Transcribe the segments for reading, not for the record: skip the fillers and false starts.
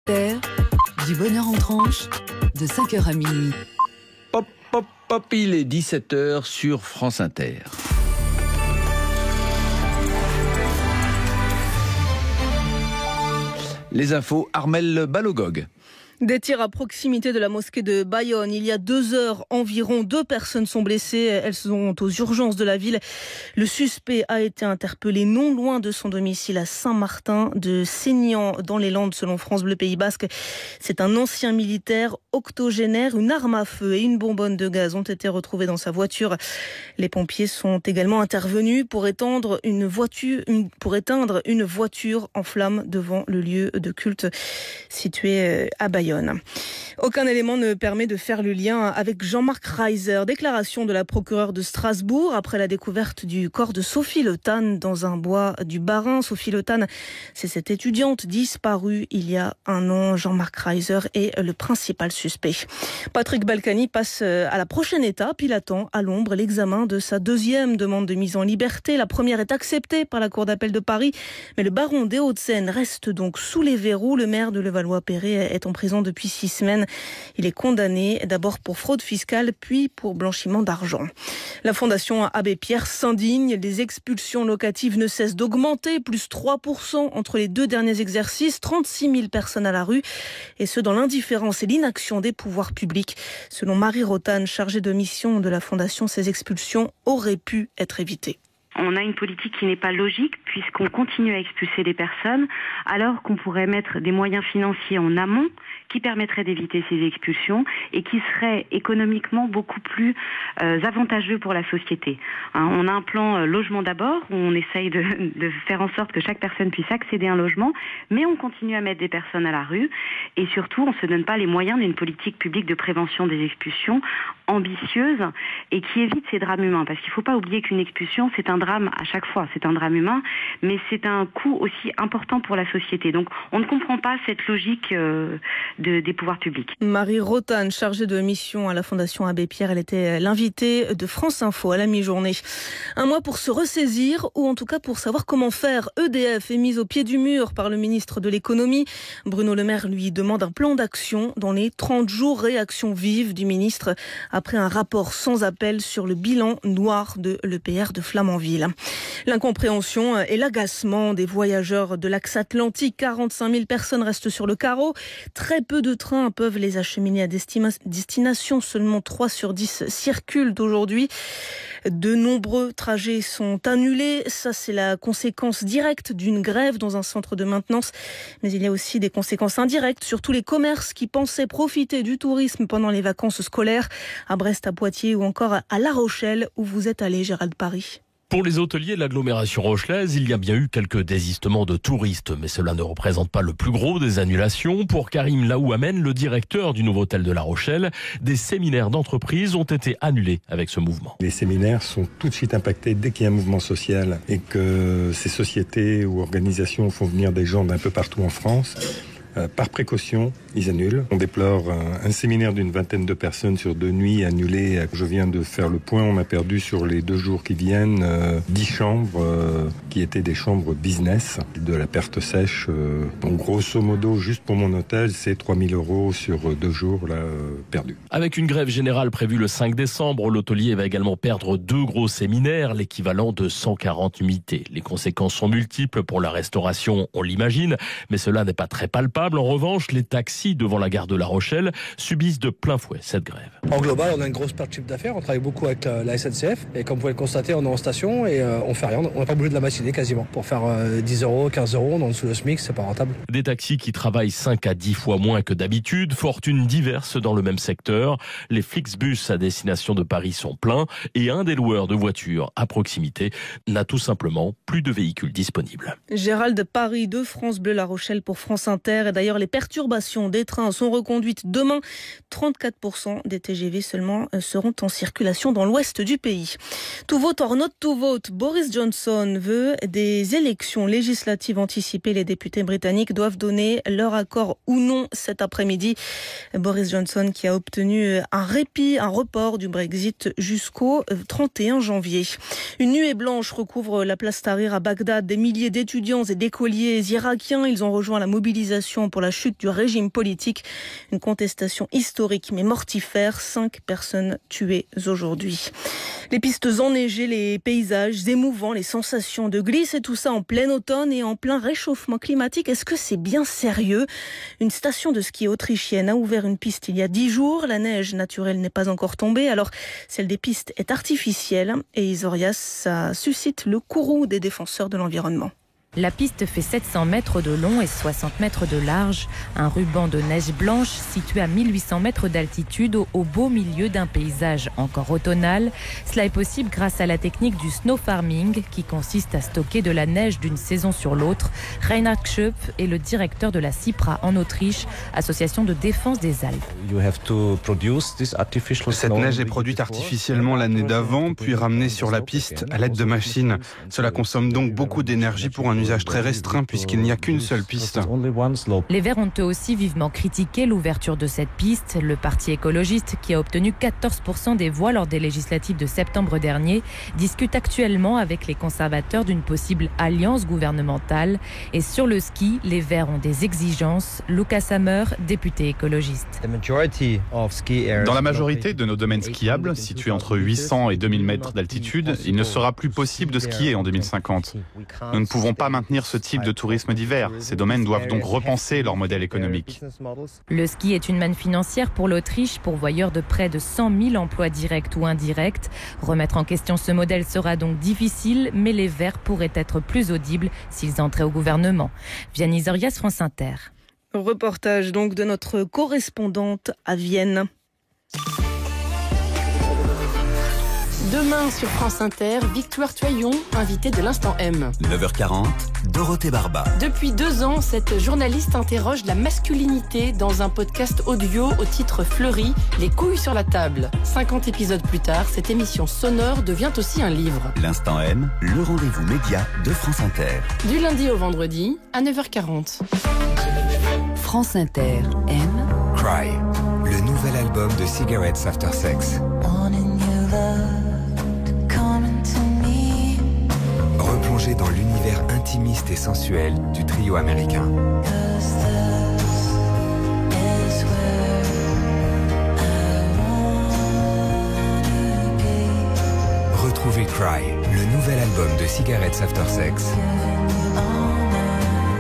Terre, du bonheur en tranche, de 5h à minuit. Pop, pop, pop, il est 17h sur France Inter. Les infos, Armelle Balogog. Des tirs à proximité de la mosquée de Bayonne. Il y a 2 heures environ, 2 personnes sont blessées. Elles sont aux urgences de la ville. Le suspect a été interpellé non loin de son domicile à Saint-Martin de Seignan dans les Landes selon France Bleu Pays Basque. C'est un ancien militaire octogénaire. Une arme à feu et une bonbonne de gaz ont été retrouvées dans sa voiture. Les pompiers sont également intervenus pour éteindre une voiture en flammes devant le lieu de culte situé à Bayonne. Aucun élément ne permet de faire le lien avec Jean-Marc Reiser. Déclaration de la procureure de Strasbourg après la découverte du corps de Sophie Le Tan dans un bois du Bas-Rhin. Sophie Le Tan, c'est cette étudiante disparue il y a 1 an. Jean-Marc Reiser est le principal suspect. Patrick Balkany passe à la prochaine étape. Il attend à l'ombre l'examen de sa 2e demande de mise en liberté. La première est acceptée par la Cour d'appel de Paris, mais le baron des Hauts-de-Seine reste donc sous les verrous. Le maire de Levallois-Perret est en prison depuis 6 semaines. Il est condamné d'abord pour fraude fiscale, puis pour blanchiment d'argent. La Fondation Abbé Pierre s'indigne. Les expulsions locatives ne cessent d'augmenter, plus 3% entre les 2 derniers exercices, 36 000 personnes à la rue, et ce dans l'indifférence et l'inaction des pouvoirs publics. Selon Marie Rotan, chargée de mission de la Fondation, ces expulsions auraient pu être évitées. On a une politique qui n'est pas logique puisqu'on continue à expulser des personnes alors qu'on pourrait mettre des moyens financiers en amont qui permettraient d'éviter ces expulsions et qui seraient économiquement beaucoup plus avantageux pour la société. On a un plan logement d'abord où on essaye de faire en sorte que chaque personne puisse accéder à un logement, mais on continue à mettre des personnes à la rue et surtout on ne se donne pas les moyens d'une politique publique de prévention des expulsions ambitieuse et qui évite ces drames humains. Parce qu'il ne faut pas oublier qu'une expulsion, c'est un drame à chaque fois, c'est un drame humain, mais c'est un coût aussi important pour la société. Donc on ne comprend pas cette logique des pouvoirs publics. Marie Rotan, chargée de mission à la Fondation Abbé Pierre, elle était l'invitée de France Info à la mi-journée. Un mois pour se ressaisir, ou en tout cas pour savoir comment faire. EDF est mise au pied du mur par le ministre de l'économie. Bruno Le Maire lui demande un plan d'action dans les 30 jours. Réaction vive du ministre après un rapport sans appel sur le bilan noir de l'EPR de Flamanville. L'incompréhension et l'agacement des voyageurs de l'axe Atlantique. 45 000 personnes restent sur le carreau. Très peu de trains peuvent les acheminer à destination. Seulement 3 sur 10 circulent aujourd'hui. De nombreux trajets sont annulés. Ça, c'est la conséquence directe d'une grève dans un centre de maintenance. Mais il y a aussi des conséquences indirectes sur tous les commerces qui pensaient profiter du tourisme pendant les vacances scolaires. À Brest, à Poitiers ou encore à La Rochelle, où vous êtes allé, Gérald Paris. Pour les hôteliers de l'agglomération rochelaise, il y a bien eu quelques désistements de touristes, mais cela ne représente pas le plus gros des annulations. Pour Karim Laouamène, le directeur du nouveau hôtel de La Rochelle, des séminaires d'entreprise ont été annulés avec ce mouvement. Les séminaires sont tout de suite impactés dès qu'il y a un mouvement social et que ces sociétés ou organisations font venir des gens d'un peu partout en France. Par précaution, ils annulent. On déplore un séminaire d'une 20aine de personnes sur 2 nuits annulées. Je viens de faire le point, on a perdu sur les 2 jours qui viennent 10 chambres qui étaient des chambres business, de la perte sèche. Donc grosso modo, juste pour mon hôtel, c'est 3 000 € sur 2 jours perdus. Avec une grève générale prévue le 5 décembre, l'hôtelier va également perdre 2 gros séminaires, l'équivalent de 140 nuitées. Les conséquences sont multiples pour la restauration, on l'imagine, mais cela n'est pas très palpable. En revanche, les taxis devant la gare de La Rochelle subissent de plein fouet cette grève. En global, on a une grosse perte de chiffre d'affaires. On travaille beaucoup avec la SNCF. Et comme vous pouvez le constater, on est en station et on fait rien. On n'a pas bougé de la matinée quasiment. Pour faire 10 €, 15 € en dessous le SMIC, c'est pas rentable. Des taxis qui travaillent 5 à 10 fois moins que d'habitude. Fortunes diverses dans le même secteur. Les Flixbus à destination de Paris sont pleins. Et un des loueurs de voitures à proximité n'a tout simplement plus de véhicules disponibles. Gérald Paris de France Bleu La Rochelle pour France Inter. Et d'ailleurs, les perturbations des trains sont reconduites demain. 34% des TGV seulement seront en circulation dans l'ouest du pays. To vote or not to vote, Boris Johnson veut des élections législatives anticipées. Les députés britanniques doivent donner leur accord ou non cet après-midi. Boris Johnson qui a obtenu un report du Brexit jusqu'au 31 janvier. Une nuée blanche recouvre la place Tahrir à Bagdad. Des milliers d'étudiants et d'écoliers irakiens, ils ont rejoint la mobilisation contestation pour la chute du régime politique. Une contestation historique mais mortifère. 5 personnes tuées aujourd'hui. Les pistes enneigées, les paysages émouvants, les sensations de glisse et tout ça en plein automne et en plein réchauffement climatique. Est-ce que c'est bien sérieux ? Une station de ski autrichienne a ouvert une piste il y a 10 jours. La neige naturelle n'est pas encore tombée, alors celle des pistes est artificielle. Et Isorias, ça suscite le courroux des défenseurs de l'environnement. La piste fait 700 mètres de long et 60 mètres de large. Un ruban de neige blanche situé à 1800 mètres d'altitude au beau milieu d'un paysage encore automnal. Cela est possible grâce à la technique du snow farming qui consiste à stocker de la neige d'une saison sur l'autre. Reinhard Schöpf est le directeur de la CIPRA en Autriche, association de défense des Alpes. Cette neige est produite artificiellement l'année d'avant, puis ramenée sur la piste à l'aide de machines. Cela consomme donc beaucoup d'énergie pour un usage très restreint puisqu'il n'y a qu'une seule piste. Les Verts ont eux aussi vivement critiqué l'ouverture de cette piste. Le parti écologiste, qui a obtenu 14% des voix lors des législatives de septembre dernier, discute actuellement avec les conservateurs d'une possible alliance gouvernementale. Et sur le ski, les Verts ont des exigences. Lucas Hammer, député écologiste. Dans la majorité de nos domaines skiables, situés entre 800 et 2000 mètres d'altitude, il ne sera plus possible de skier en 2050. Nous ne pouvons pas maintenir ce type de tourisme d'hiver. Ces domaines doivent donc repenser leur modèle économique. Le ski est une manne financière pour l'Autriche, pourvoyeur de près de 100 000 emplois directs ou indirects. Remettre en question ce modèle sera donc difficile, mais les Verts pourraient être plus audibles s'ils entraient au gouvernement. Vianney Isorias, France Inter. Reportage donc de notre correspondante à Vienne. Demain sur France Inter, Victoire Tuaillon, invitée de l'Instant M. 9h40, Dorothée Barba. Depuis 2 ans, cette journaliste interroge la masculinité dans un podcast audio au titre fleuri, Les couilles sur la table. 50 épisodes plus tard, cette émission sonore devient aussi un livre. L'Instant M, le rendez-vous média de France Inter. Du lundi au vendredi, à 9h40. France Inter M. Cry, le nouvel album de Cigarettes After Sex. Replongé dans l'univers intimiste et sensuel du trio américain. Retrouvez Cry, le nouvel album de Cigarettes After Sex,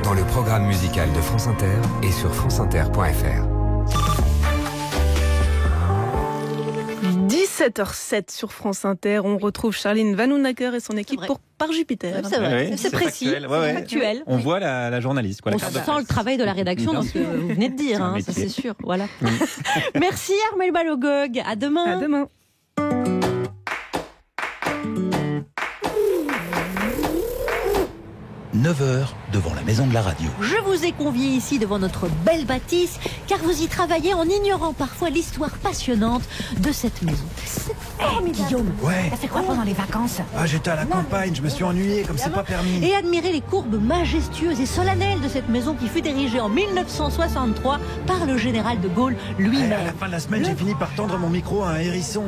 dans le programme musical de France Inter et sur franceinter.fr. 17h07 sur France Inter, on retrouve Charline Vanhoenacker et son équipe pour Par Jupiter. C'est vrai, c'est précis, c'est factuel. On voit la journaliste. On sent le travail de la rédaction dans ce que vous venez de dire, ça c'est sûr. Voilà. Merci Armelle Balogog, à demain. À demain. « 9h devant la maison de la radio. Je vous ai convié ici devant notre belle bâtisse, car vous y travaillez en ignorant parfois l'histoire passionnante de cette maison. C'est formidable. Guillaume, t'as fait quoi pendant les vacances ? J'étais à la campagne, je me suis ennuyé, comme c'est pas permis. Et admirer les courbes majestueuses et solennelles de cette maison qui fut érigée en 1963 par le général de Gaulle lui-même. À la fin de la semaine, j'ai fini par tendre mon micro à un hérisson.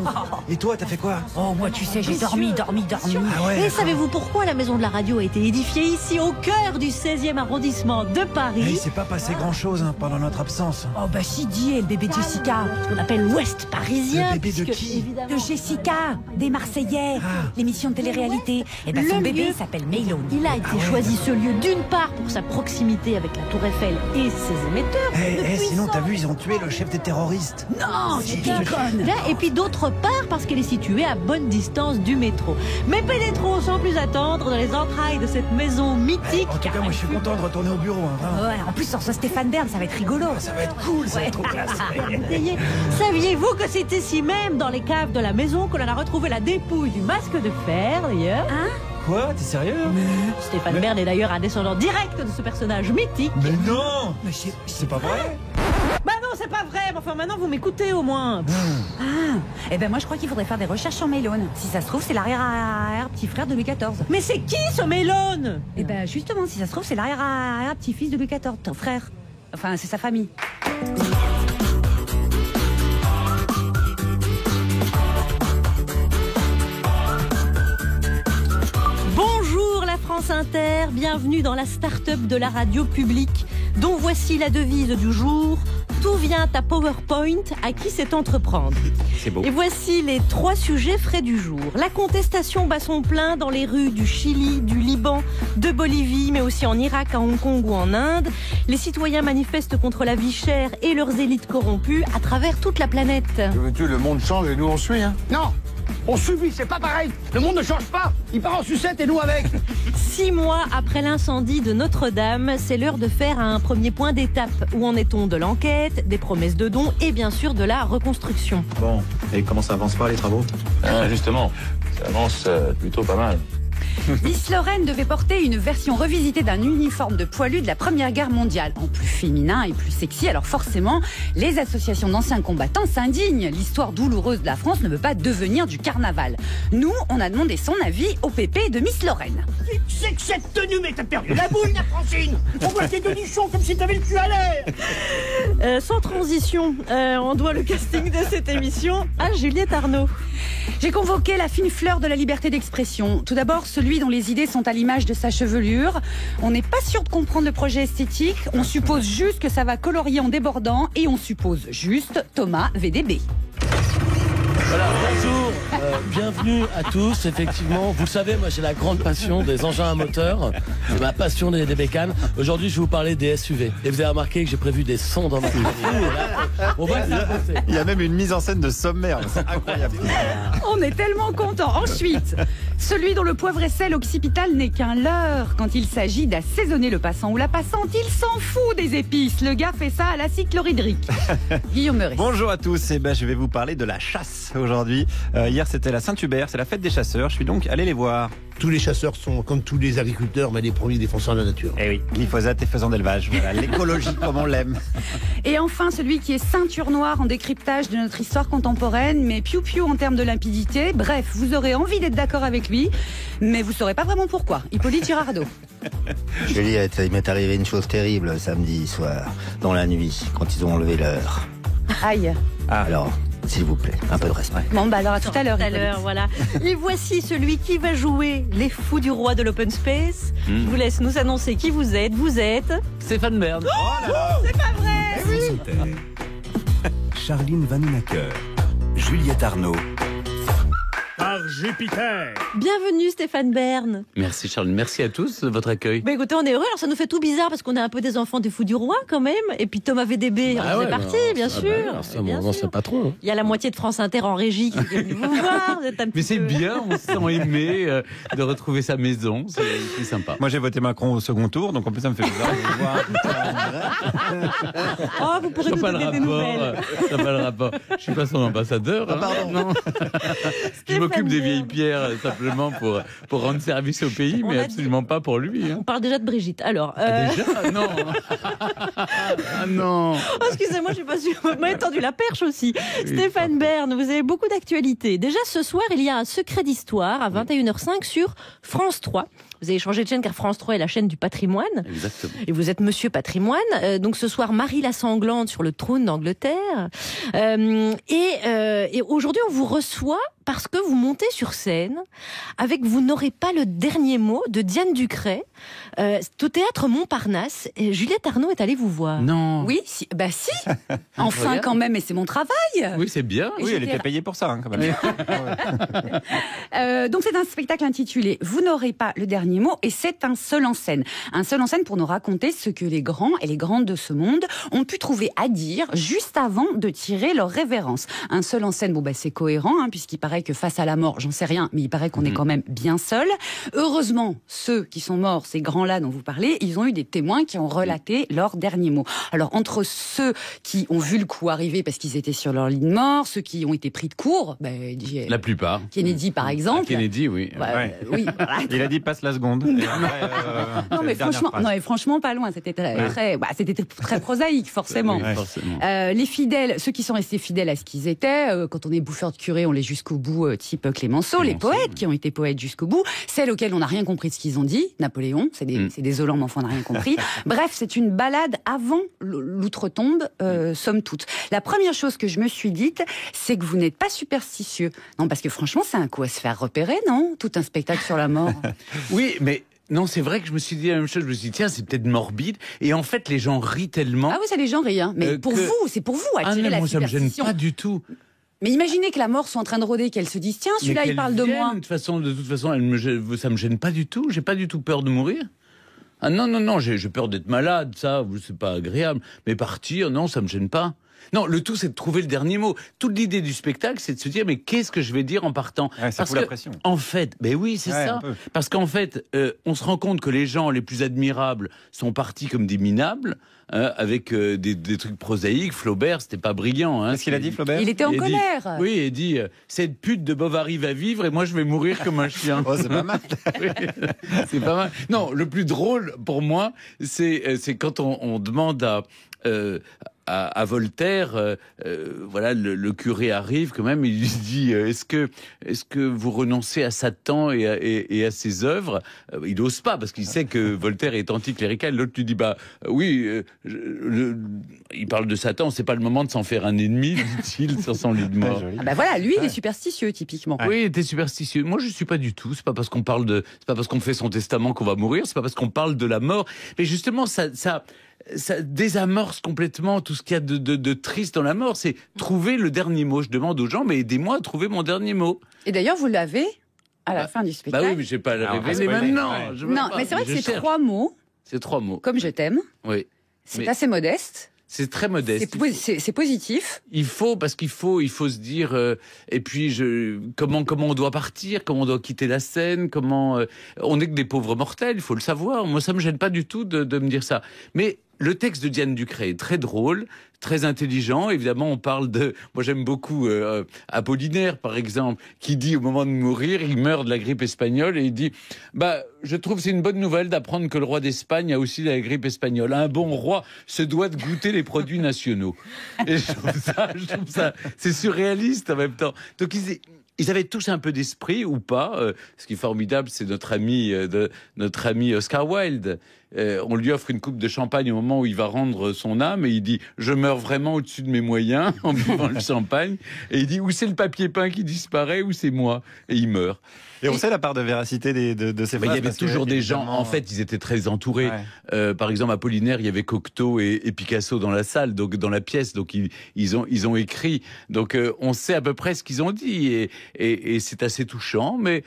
Et toi, t'as fait quoi ? Oh, moi, tu sais, j'ai dormi. Ah ouais, et savez-vous pourquoi la maison de la radio a été édifiée ici, au cœur du 16e arrondissement de Paris ? Il s'est pas passé grand-chose pendant notre absence. Oh bah si, dit, et le bébé de Jessica, qu'on appelle l'Ouest parisien. Le bébé de qui ? De Jessica, des Marseillais, l'émission de télé-réalité. Et ben son bébé s'appelle Mélone. Il a été choisi ce lieu d'une part pour sa proximité avec la Tour Eiffel et ses émetteurs. Sinon, t'as vu, ils ont tué le chef des terroristes. Non, tu déconnes. Et puis d'autre part parce qu'elle est située à bonne distance du métro. Mais pénétrons sans plus attendre dans les entrailles de cette maison mythique. En tout cas, moi je suis content de retourner au bureau. Ouais, en plus, on reçoit Stéphane Bern, ça va être rigolo. Ça va être cool, ça va être trop classe. Saviez-vous que c'est ici même, dans les caves de la maison, qu'on a retrouvé la dépouille du masque de fer, d'ailleurs ? Quoi ? T'es sérieux ? Stéphane Bern est d'ailleurs un descendant direct de ce personnage mythique. Mais non ! Mais c'est pas vrai ? Bah non, c'est pas vrai. Enfin, maintenant, vous m'écoutez au moins. Eh ben moi, je crois qu'il faudrait faire des recherches sur Mélone. Si ça se trouve, c'est l'arrière-petit frère de Louis XIV. Mais c'est qui ce Mélone ? Eh ben justement, si ça se trouve, c'est l'arrière-petit-fils de Louis XIV, ton frère. Enfin, c'est sa famille. Bonjour la France Inter, bienvenue dans la start-up de la radio publique. dont voici la devise du jour. Tout vient à PowerPoint, à qui c'est entreprendre. C'est beau. Et voici les 3 sujets frais du jour. La contestation bat son plein dans les rues du Chili, du Liban, de Bolivie, mais aussi en Irak, à Hong Kong ou en Inde. Les citoyens manifestent contre la vie chère et leurs élites corrompues à travers toute la planète. Le monde change et nous on suit, hein? Non! On subit, c'est pas pareil. Le monde ne change pas. Il part en sucette et nous avec. 6 mois après l'incendie de Notre-Dame, c'est l'heure de faire un premier point d'étape. Où en est-on de l'enquête, des promesses de dons et bien sûr de la reconstruction? Bon, et comment ça avance pas les travaux? Justement, ça avance plutôt pas mal. Miss Lorraine devait porter une version revisitée d'un uniforme de poilu de la Première Guerre mondiale, en plus féminin et plus sexy. Alors forcément, les associations d'anciens combattants s'indignent. L'histoire douloureuse de la France ne veut pas devenir du carnaval. Nous, on a demandé son avis au PP de Miss Lorraine. C'est que cette tenue, mais t'as perdu la boule, la Francine. On voit tes deux nichons comme si t'avais le cul à l'air. Sans transition, on doit le casting de cette émission à Juliette Arnaud. J'ai convoqué la fine fleur de la liberté d'expression. Tout d'abord, celui dont les idées sont à l'image de sa chevelure. On n'est pas sûr de comprendre le projet esthétique. On suppose juste que ça va colorier en débordant et on suppose juste Thomas VDB. Voilà, bonjour, bienvenue à tous. Effectivement, vous le savez, moi j'ai la grande passion des engins à moteur, c'est ma passion des bécanes. Aujourd'hui, je vais vous parler des SUV. Et vous avez remarqué que j'ai prévu des sons dans ma série. On va Il y a même une mise en scène de sommaire, c'est incroyable. On est tellement contents. Ensuite, celui dont le poivre et sel occipital n'est qu'un leurre. Quand il s'agit d'assaisonner le passant ou la passante, il s'en fout des épices. Le gars fait ça à l'acide chlorhydrique. Guillaume Meurice. Bonjour à tous, je vais vous parler de la chasse aujourd'hui. Hier c'était la Saint-Hubert, c'est la fête des chasseurs, je suis donc allé les voir. Tous les chasseurs sont, comme tous les agriculteurs, les premiers défenseurs de la nature. Eh oui, glyphosate et faisans d'élevage, voilà, l'écologie comme on l'aime. Et enfin, celui qui est ceinture noire en décryptage de notre histoire contemporaine, mais piou-piou en termes de limpidité. Bref, vous aurez envie d'être d'accord avec lui, mais vous saurez pas vraiment pourquoi. Hippolyte Girardot. Juliette, il m'est arrivé une chose terrible samedi soir, dans la nuit, quand ils ont enlevé l'heure. Aïe. Alors, s'il vous plaît, un peu de respect. Bon, bah alors à tout à l'heure. Voilà. Et voici celui qui va jouer les fous du roi de l'open space. Je vous laisse nous annoncer qui vous êtes. Vous êtes Stéphane Bern. C'est pas vrai. Charline Vanhoenacker, Juliette Arnaud. Par Jupiter. Bienvenue Stéphane Bern. Merci Charline, merci à tous de votre accueil. Bah écoutez, on est heureux. Alors ça nous fait tout bizarre parce qu'on est un peu des enfants des fous du roi quand même. Et puis Thomas VDB en fait partie, bien sûr. C'est mon ancien patron. Il y a la moitié de France Inter en régie qui est venue vous voir. Vous êtes un Mais c'est bien, on se sent aimé de retrouver sa maison, c'est sympa. Moi j'ai voté Macron au second tour, donc en plus ça me fait bizarre de vous voir. Oh, vous pourrez nous donner des nouvelles. Ça n'a pas le rapport. Je suis pas son ambassadeur. Pardon. Non. Je m'occupe des vieilles pierres simplement pour rendre service au pays, mais absolument pas pour lui. On parle déjà de Brigitte. Alors. Déjà non. Ah non. Oh, excusez-moi, je suis pas sûre. Vous m'avez tendu la perche aussi. Oui, Stéphane Bern, vous avez beaucoup d'actualités. Déjà ce soir, il y a un secret d'histoire à 21h05 sur France 3. Vous avez changé de chaîne car France 3 est la chaîne du patrimoine. Exactement. Et vous êtes Monsieur Patrimoine. Donc ce soir, Marie la Sanglante sur le trône d'Angleterre. Et aujourd'hui, on vous reçoit parce que vous montez sur scène avec Vous n'aurez pas le dernier mot de Diane Ducret, au théâtre Montparnasse. Et Juliette Arnaud est allée vous voir. Non. Oui, si. Bah si. Enfin quand même, et c'est mon travail. Oui, c'est bien. Oui, elle était payée pour ça quand même. Donc c'est un spectacle intitulé Vous n'aurez pas le dernier mot et c'est un seul en scène. Un seul en scène pour nous raconter ce que les grands et les grandes de ce monde ont pu trouver à dire juste avant de tirer leur révérence. Un seul en scène, c'est cohérent puisqu'il paraît que face à la mort, j'en sais rien, mais il paraît qu'on est quand même bien seul. Heureusement, ceux qui sont morts, ces grands-là dont vous parlez, ils ont eu des témoins qui ont relaté leur dernier mot. Alors entre ceux qui ont vu le coup arriver parce qu'ils étaient sur leur lit de mort, ceux qui ont été pris de court, la plupart. Kennedy par exemple. Kennedy, oui. Oui. Voilà. Il a dit passe la seconde. Non mais franchement pas loin. C'était très prosaïque forcément. Oui, forcément. Les fidèles, ceux qui sont restés fidèles à ce qu'ils étaient, quand on est bouffeur de curé, on l'est jusqu'au bout, type Clémenceau. Les poètes qui ont été poètes jusqu'au bout, celles auxquelles on n'a rien compris de ce qu'ils ont dit. Napoléon, c'est désolant, mais enfin on n'a rien compris. Bref, c'est une balade avant l'outre-tombe, somme toute. La première chose que je me suis dite, c'est que vous n'êtes pas superstitieux. Non, parce que franchement, c'est un coup à se faire repérer, non ? Tout un spectacle sur la mort. Oui, mais Non, c'est vrai que je me suis dit la même chose. Je me suis dit, tiens, c'est peut-être morbide. Et en fait, les gens rient tellement. Ah oui, ça, les gens rient. Hein. Mais pour vous, c'est pour vous attirer la moi, superstition. Ça me gêne pas du tout. Mais imaginez que la mort soit en train de rôder, qu'elle se dise, tiens, celui-là, il parle de moi. De toute façon, ça me gêne pas du tout. J'ai pas du tout peur de mourir. Ah non, j'ai peur d'être malade, ça, c'est pas agréable. Mais partir, non, ça me gêne pas. Non, le tout, c'est de trouver le dernier mot. Toute l'idée du spectacle, c'est de se dire, mais qu'est-ce que je vais dire en partant ? Ça fout la pression. En fait, oui, c'est ça. Parce qu'en fait, on se rend compte que les gens les plus admirables sont partis comme des minables, avec des trucs prosaïques. Flaubert, c'était pas brillant. Qu'est-ce qu'il a dit, Flaubert ? Il était en colère. Il dit, cette pute de Bovary va vivre et moi je vais mourir comme un chien. C'est pas mal. Oui, c'est pas mal. Non, le plus drôle pour moi, c'est quand on demande à Voltaire, voilà, le curé arrive quand même, il lui dit est-ce que vous renoncez à Satan et à ses œuvres ? Il n'ose pas parce qu'il sait que Voltaire est anticlérical. L'autre lui dit oui, il parle de Satan, c'est pas le moment de s'en faire un ennemi, dit-il sur son lit de mort. Voilà, lui il est superstitieux typiquement. Oui, il était superstitieux. Moi je suis pas du tout. C'est pas parce qu'on fait son testament qu'on va mourir. C'est pas parce qu'on parle de la mort. Mais justement ça désamorce complètement tout ce qu'il y a de triste dans la mort. C'est trouver le dernier mot. Je demande aux gens, mais aidez-moi à trouver mon dernier mot. Et d'ailleurs, vous l'avez à la fin du spectacle. Oui, mais je vais pas le révéler maintenant. Non, mais c'est vrai que c'est 3 mots. C'est 3 mots. Comme je t'aime. Oui. C'est assez modeste. C'est très modeste. C'est positif. Il faut se dire. Et puis, comment on doit partir, comment on doit quitter la scène, on n'est que des pauvres mortels. Il faut le savoir. Moi, ça me gêne pas du tout de me dire ça. Mais le texte de Diane Ducré est très drôle, très intelligent. Évidemment, on parle de... Moi, j'aime beaucoup Apollinaire, par exemple, qui dit au moment de mourir, il meurt de la grippe espagnole et il dit je trouve que c'est une bonne nouvelle d'apprendre que le roi d'Espagne a aussi la grippe espagnole. Un bon roi se doit de goûter les produits nationaux. Et je trouve ça, c'est surréaliste en même temps. Donc, ils avaient tous un peu d'esprit ou pas. Ce qui est formidable, c'est notre ami Oscar Wilde. On lui offre une coupe de champagne au moment où il va rendre son âme et il dit « Je meurs vraiment au-dessus de mes moyens en buvant le champagne ». Et il dit « Ou c'est le papier peint qui disparaît ou c'est moi ». Et il meurt. Et on sait la part de véracité de ces phrases. Il y avait toujours des gens, en fait, ils étaient très entourés. Ouais. Par exemple, Apollinaire, il y avait Cocteau et Picasso dans la salle, donc dans la pièce, donc ils ont écrit. Donc on sait à peu près ce qu'ils ont dit et c'est assez touchant. Mais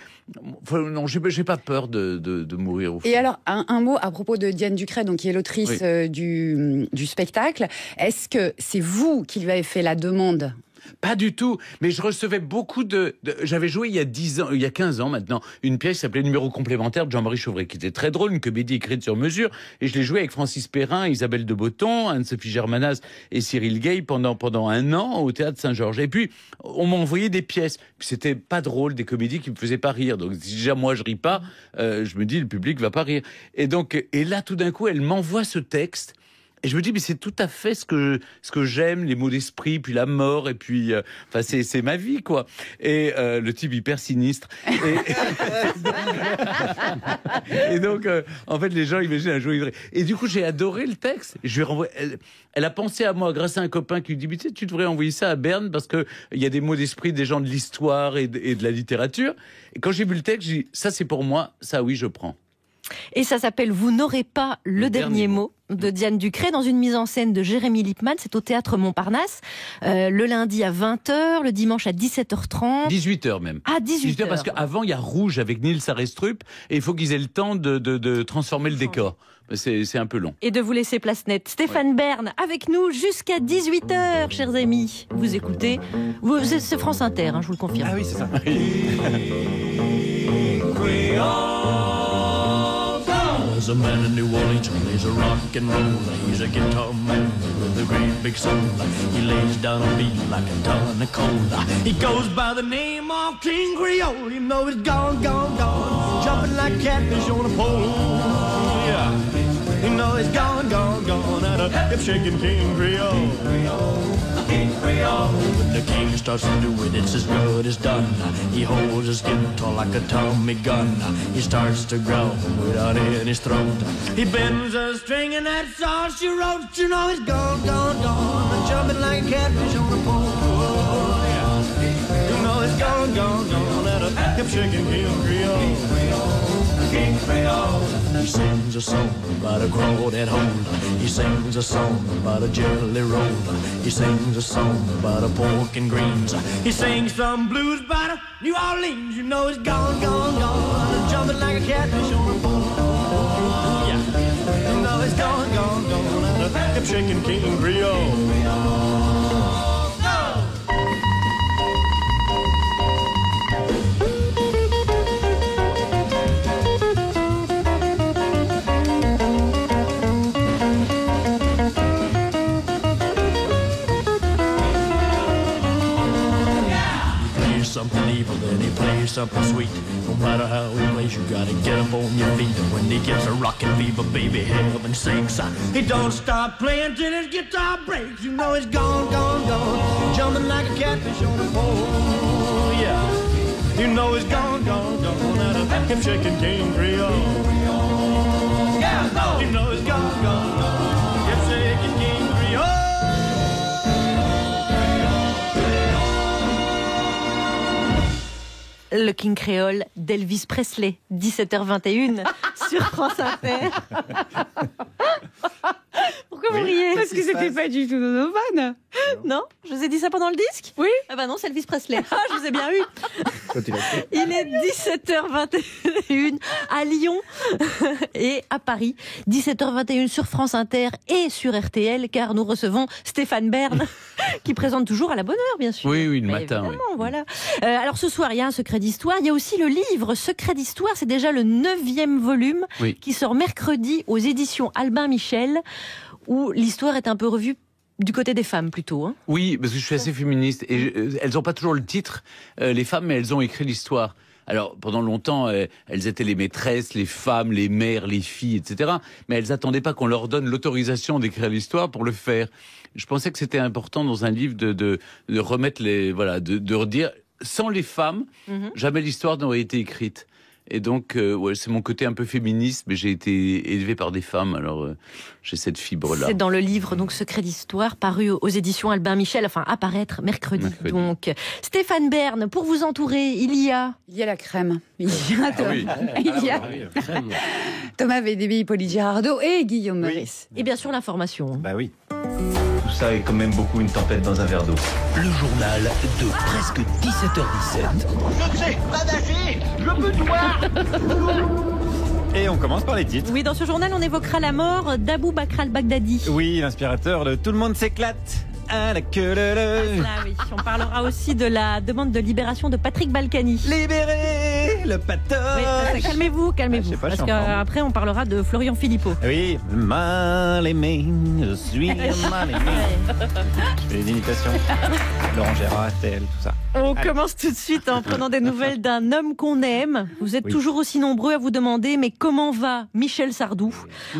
non, j'ai pas peur de mourir. Au fond. Et alors, un mot à propos de Diane Ducré, donc qui est l'autrice du spectacle. Est-ce que c'est vous qui lui avez fait la demande ? Pas du tout, mais je recevais beaucoup j'avais joué il y a 15 ans maintenant, une pièce qui s'appelait Numéro complémentaire de Jean-Marie Chauvray, qui était très drôle, une comédie écrite sur mesure, et je l'ai joué avec Francis Perrin, Isabelle de Botton, Anne-Sophie Germanas et Cyril Gay pendant 1 an au Théâtre Saint-Georges. Et puis, on m'a envoyé des pièces. Puis c'était pas drôle, des comédies qui me faisaient pas rire. Donc, si déjà moi je ris pas, je me dis le public va pas rire. Et là, tout d'un coup, elle m'envoie ce texte. Et je me dis, mais c'est tout à fait ce que j'aime, les mots d'esprit, puis la mort, et puis, c'est ma vie, quoi. Et le type hyper sinistre. Et donc, en fait, les gens imaginent un joyeux. Et du coup, j'ai adoré le texte. Je lui ai renvoyé. Elle a pensé à moi grâce à un copain qui lui dit, mais tu devrais envoyer ça à Berne parce que il y a des mots d'esprit des gens de l'histoire et de la littérature. Et quand j'ai vu le texte, j'ai dit, ça c'est pour moi, ça oui, je prends. Et ça s'appelle « Vous n'aurez pas le dernier mot » de Diane Ducré, dans une mise en scène de Jérémy Lippmann. C'est au Théâtre Montparnasse, le lundi à 20h, le dimanche à 17h30. 18h même. Ah, 18h. Parce qu'avant, il y a Rouge avec Nils Arestrup, et il faut qu'ils aient le temps de transformer le décor. C'est un peu long. Et de vous laisser place nette. Stéphane Bern, avec nous jusqu'à 18h, chers amis. Vous écoutez, c'est France Inter, je vous le confirme. Ah oui, c'est ça. There's a man in New Orleans, he's a rock and roller, he's a guitar man with a great big soul. He lays down a beat like a ton of cola. He goes by the name of King Creole. You know he's gone, gone, gone, jumping like catfish on a pole. Yeah, you know he's gone, gone, gone, at a hip-shaking King Creole. When the king starts to do it, it's as good as done. He holds his guitar like a Tommy gun. He starts to growl without any throat. He bends a string and that's all she wrote. You know he's gone, gone, gone, jumping like a catfish on a pole. Oh, yeah. You know he's gone, gone, gone, at a hip-shaking King Creole. King He sings a song about a crawdad hole. He sings a song about a jelly roll. He sings a song about a pork and greens. He sings some blues about a New Orleans. You know it's gone, gone, gone. Jumping like a catfish on a pole. Yeah. You know it's gone, gone, gone. And the hip shaking King Creole. Something evil, then he plays something sweet. No matter how he plays, you gotta get up on your feet. And when he gets a rockin' fever, baby, heaven sinks. He don't stop playing till his guitar breaks. You know he's gone, gone, gone. Jumping like a catfish on a pole. Yeah, you know he's gone, gone, gone. Out of hip shaking King Creole. Yeah, no. You know he's gone, gone, gone. Hip shaking King Creole. Le King Créole d'Elvis Presley, 17h21 sur France Inter. Pourquoi vous riez? Parce que c'était pas du tout Donovan. Non, je vous ai dit ça pendant le disque? Oui. Ah bah non, c'est Elvis Presley. Ah, je vous ai bien eu. Il est 17h21 à Lyon et à Paris. 17h21 sur France Inter et sur RTL, car nous recevons Stéphane Bern, qui présente toujours à la bonne heure, bien sûr. Oui, le mais matin. Oui. Voilà. Alors ce soir, il y a un secret d'histoire. Il y a aussi le livre Secret d'histoire. C'est déjà le 9e volume qui sort mercredi aux éditions Albin Michel, où l'histoire est un peu revue du côté des femmes plutôt. Hein. Oui, parce que je suis assez féministe et elles n'ont pas toujours le titre, les femmes, mais elles ont écrit l'histoire. Alors, pendant longtemps, elles étaient les maîtresses, les femmes, les mères, les filles, etc. Mais elles n'attendaient pas qu'on leur donne l'autorisation d'écrire l'histoire pour le faire. Je pensais que c'était important dans un livre de remettre de redire, sans les femmes, jamais l'histoire n'aurait été écrite. Et donc, c'est mon côté un peu féministe, mais j'ai été élevé par des femmes, alors j'ai cette fibre-là. C'est dans le livre, donc Secret d'histoire, paru aux éditions Albin Michel, enfin à paraître mercredi. Donc, Stéphane Bern, pour vous entourer, il y a la crème. Il y a Thomas Védéby, Hippolyte Girardot et Guillaume Meurice. Et bien sûr l'information. Bah oui. Tout ça est quand même beaucoup une tempête dans un verre d'eau. Le journal de presque 17h17. Je ne sais pas nager, je peux tout voir. Et on commence par les titres. Oui, dans ce journal, on évoquera la mort d'Abou Bakr al-Baghdadi. Oui, l'inspirateur de Tout le monde s'éclate à la queue leu. Oui. On parlera aussi de la demande de libération de Patrick Balkany. Libérez le patoche. Oui, calmez-vous. Parce qu'après, on parlera de Florian Philippot. Oui, mal aimé, je suis mal aimé. Je fais des imitations. Laurent Gérard, Tel, tout ça. On commence tout de suite en prenant des nouvelles d'un homme qu'on aime. Vous êtes toujours aussi nombreux à vous demander, mais comment va Michel Sardou?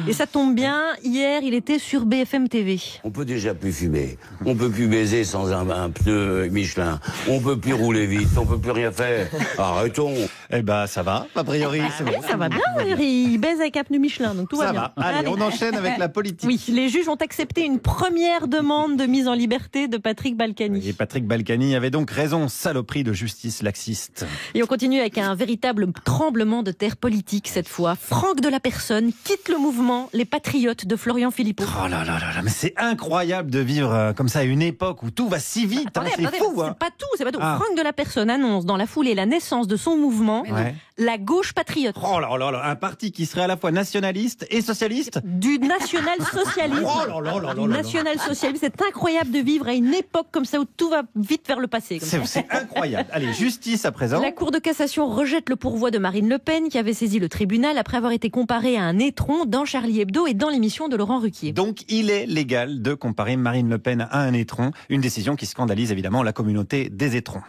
Et ça tombe bien, hier, il était sur BFM TV. On peut déjà plus fumer, on peut plus baiser sans un pneu Michelin, on peut plus rouler vite, on peut plus rien faire. Arrêtons. Eh ben, ça va, a priori, c'est bon. Ça va bien, il baise avec un pneu Michelin, donc tout va bien. Allez, on enchaîne avec la politique. Oui, les juges ont accepté une première demande de mise en liberté de Patrick Balkany. Et Patrick Balkany avait donc raison, saloperie de justice laxiste. Et on continue avec un véritable tremblement de terre politique cette fois. Franck de la Personne quitte le mouvement Les Patriotes de Florian Philippot. Oh là là là, mais c'est incroyable de vivre comme ça à une époque où tout va si vite. Attendez, c'est fou. C'est pas tout. Franck de la Personne annonce dans la foulée la naissance de son mouvement, la gauche patriote. Oh là là là, un parti qui serait à la fois nationaliste et socialiste. Du national-socialisme. Oh là là là là. National-socialisme, c'est incroyable de vivre à une époque comme ça où tout va vite vers le passé. C'est incroyable. Allez, justice à présent. La Cour de cassation rejette le pourvoi de Marine Le Pen qui avait saisi le tribunal après avoir été comparée à un étron dans Charlie Hebdo et dans l'émission de Laurent Ruquier. Donc il est légal de comparer Marine Le Pen à un étron, une décision qui scandalise évidemment la communauté des étrons.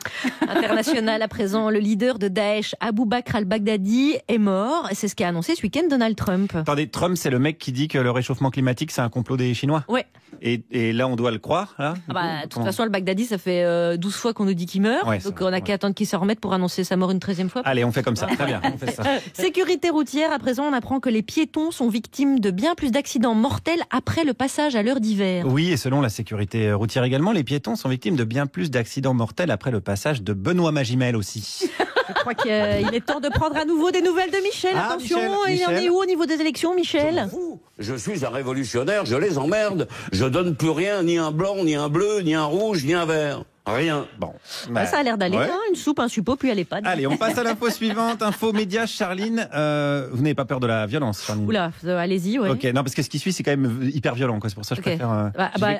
International à présent, le leader de Daesh, Abou Bakr al-Baghdadi, est mort. C'est ce qu'a annoncé ce week-end Donald Trump. Attendez, Trump, c'est le mec qui dit que le réchauffement climatique, c'est un complot des Chinois? Ouais. Et là, on doit le croire, là? De toute façon, al-Baghdadi, ça fait 12 fois qu'on nous dit qu'il meurt. Ouais, donc on n'a qu'à attendre qu'il se remette pour annoncer sa mort une 13e fois. Allez, on fait comme ça. Très bien, on fait ça. Sécurité routière, à présent, on apprend que les piétons sont victimes de bien plus d'accidents mortels après le passage à l'heure d'hiver. Oui, et selon la sécurité routière également, les piétons sont victimes de bien plus d'accidents mortels après le passage de Benoît Magimel aussi. Je crois qu'il est temps de prendre à nouveau des nouvelles de Michel. Attention, il en est où au niveau des élections, Michel? Je suis un révolutionnaire, je les emmerde. Je donne plus rien, ni un blanc, ni un bleu, ni un rouge, ni un vert. Rien. Bon. Ça a l'air d'aller, une soupe, un suppôt, puis elle est pas. Allez, on passe à l'info suivante. Info média, Charline. Vous n'avez pas peur de la violence, Charline? Oula, allez-y, ouais. Ok, non, parce que ce qui suit, c'est quand même hyper violent, quoi. C'est pour ça que je préfère.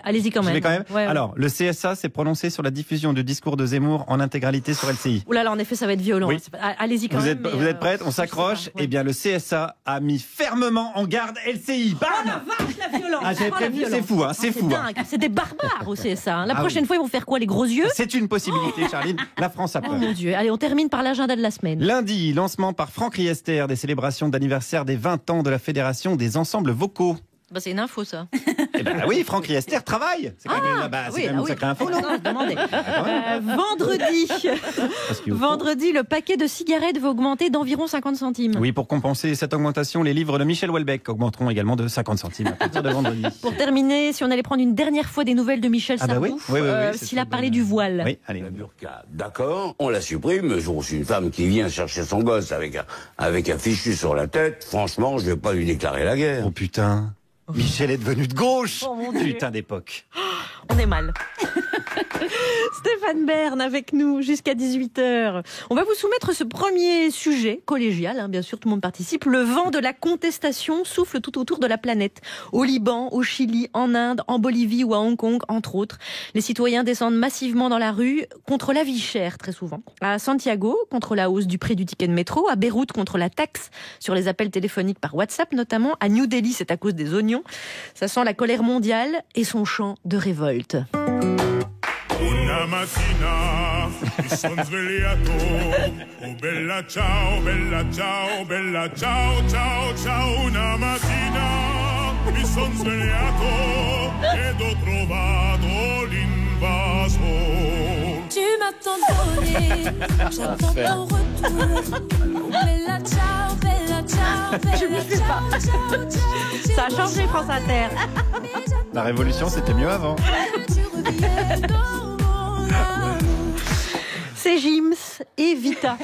Allez-y quand même. Ouais. Alors, le CSA s'est prononcé sur la diffusion du discours de Zemmour en intégralité sur LCI. Oula, en effet, ça va être violent. Oui. Allez-y quand même. Vous êtes prêtes? On s'accroche. Eh bien, le CSA a mis fermement en garde LCI. Bam! Oh la vache, la violence! J'avais prévenu, c'est fou, hein. C'est fou. Dingue. C'est des barbares au CSA. La prochaine fois, ils vont faire quoi? Les gros yeux? C'est une possibilité. Charline, la France a peur. Oh mon Dieu. Allez, on termine par l'agenda de la semaine. Lundi, lancement par Franck Riester des célébrations d'anniversaire des 20 ans de la Fédération des ensembles vocaux. C'est une info, ça. Eh ben oui, Franck Riester travaille. C'est quand même une sacrée info, non? Vendredi, le paquet de cigarettes va augmenter d'environ 50 centimes. Oui, pour compenser cette augmentation, les livres de Michel Houellebecq augmenteront également de 50 centimes à partir de vendredi. Pour terminer, si on allait prendre une dernière fois des nouvelles de Michel Sardou, s'il a parlé du voile. Oui, allez. La burqa, d'accord, on la supprime. Je suis une femme qui vient chercher son gosse avec un fichu sur la tête. Franchement, je vais pas lui déclarer la guerre. Oh putain. Michel est devenu de gauche. Oh mon Dieu. Putain d'époque. On est mal. Stéphane Bern avec nous jusqu'à 18h. On va vous soumettre ce premier sujet collégial, bien sûr tout le monde participe. Le vent de la contestation souffle tout autour de la planète. Au Liban, au Chili, en Inde, en Bolivie ou à Hong Kong, entre autres. Les citoyens descendent massivement dans la rue contre la vie chère, très souvent. À Santiago, contre la hausse du prix du ticket de métro. À Beyrouth, contre la taxe sur les appels téléphoniques par WhatsApp notamment. À New Delhi, c'est à cause des oignons. Ça sent la colère mondiale et son chant de révolte. Una mattina mi son svegliato, oh bella ciao, bella ciao, bella ciao, ciao, ciao. Una mattina mi son svegliato ed ho trovato l'invaso. Tu m'as donné, j'attends ton retour. Oh bella ciao, bella ciao, bella ciao, ciao, ciao. Ça a changé France Inter. La révolution, c'était mieux avant. C'est Gims et Vita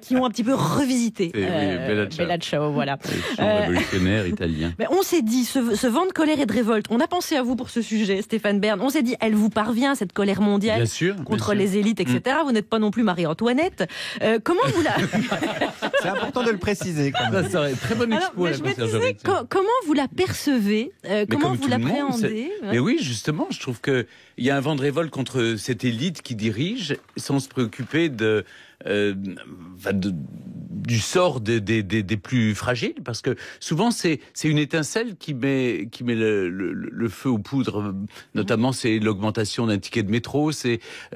qui ont un petit peu revisité Bella Ciao, voilà. Révolutionnaire italien. On s'est dit, ce vent de colère et de révolte, on a pensé à vous pour ce sujet, Stéphane Bern. On s'est dit, elle vous parvient, cette colère mondiale bien sûr, contre les élites, etc. Vous n'êtes pas non plus Marie-Antoinette. Comment vous la... C'est important de le préciser quand même. Ça serait très bon expo. Comment vous la percevez? Comment vous l'appréhendez? Mais oui, justement, je trouve qu'il y a un vent de révolte contre cette élite qui dirige sans se préoccuper du sort des plus fragiles, parce que souvent c'est une étincelle qui met le feu aux poudres. Notamment, c'est l'augmentation d'un ticket de métro.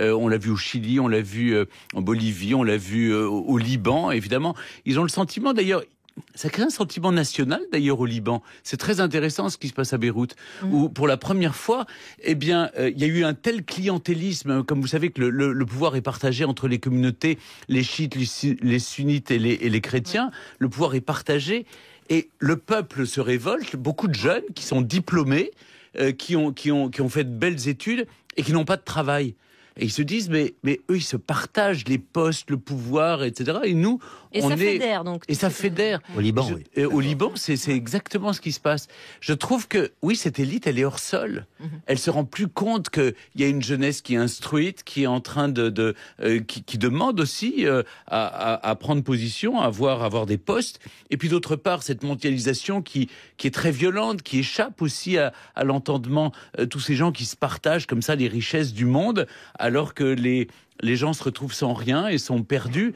On l'a vu au Chili, on l'a vu en Bolivie, on l'a vu au Liban. Évidemment, ils ont le sentiment, d'ailleurs. Ça crée un sentiment national, d'ailleurs, au Liban. C'est très intéressant ce qui se passe à Beyrouth, où, pour la première fois, il y a eu un tel clientélisme. Comme vous savez que le pouvoir est partagé entre les communautés, les chiites, les sunnites et les chrétiens. Le pouvoir est partagé et le peuple se révolte. Beaucoup de jeunes qui sont diplômés, qui ont fait de belles études et qui n'ont pas de travail. Et ils se disent, mais eux, ils se partagent les postes, le pouvoir, etc. Et nous, fédère, donc. Et ça fédère. Au Liban, oui. Au Liban, c'est exactement ce qui se passe. Je trouve que, oui, cette élite, elle est hors sol. Elle se rend plus compte qu'il y a une jeunesse qui est instruite, qui est en train qui demande aussi à prendre position, à avoir des postes. Et puis d'autre part, cette mondialisation qui est très violente, qui échappe aussi à l'entendement. Tous ces gens qui se partagent comme ça les richesses du monde, alors que les gens se retrouvent sans rien et sont perdus.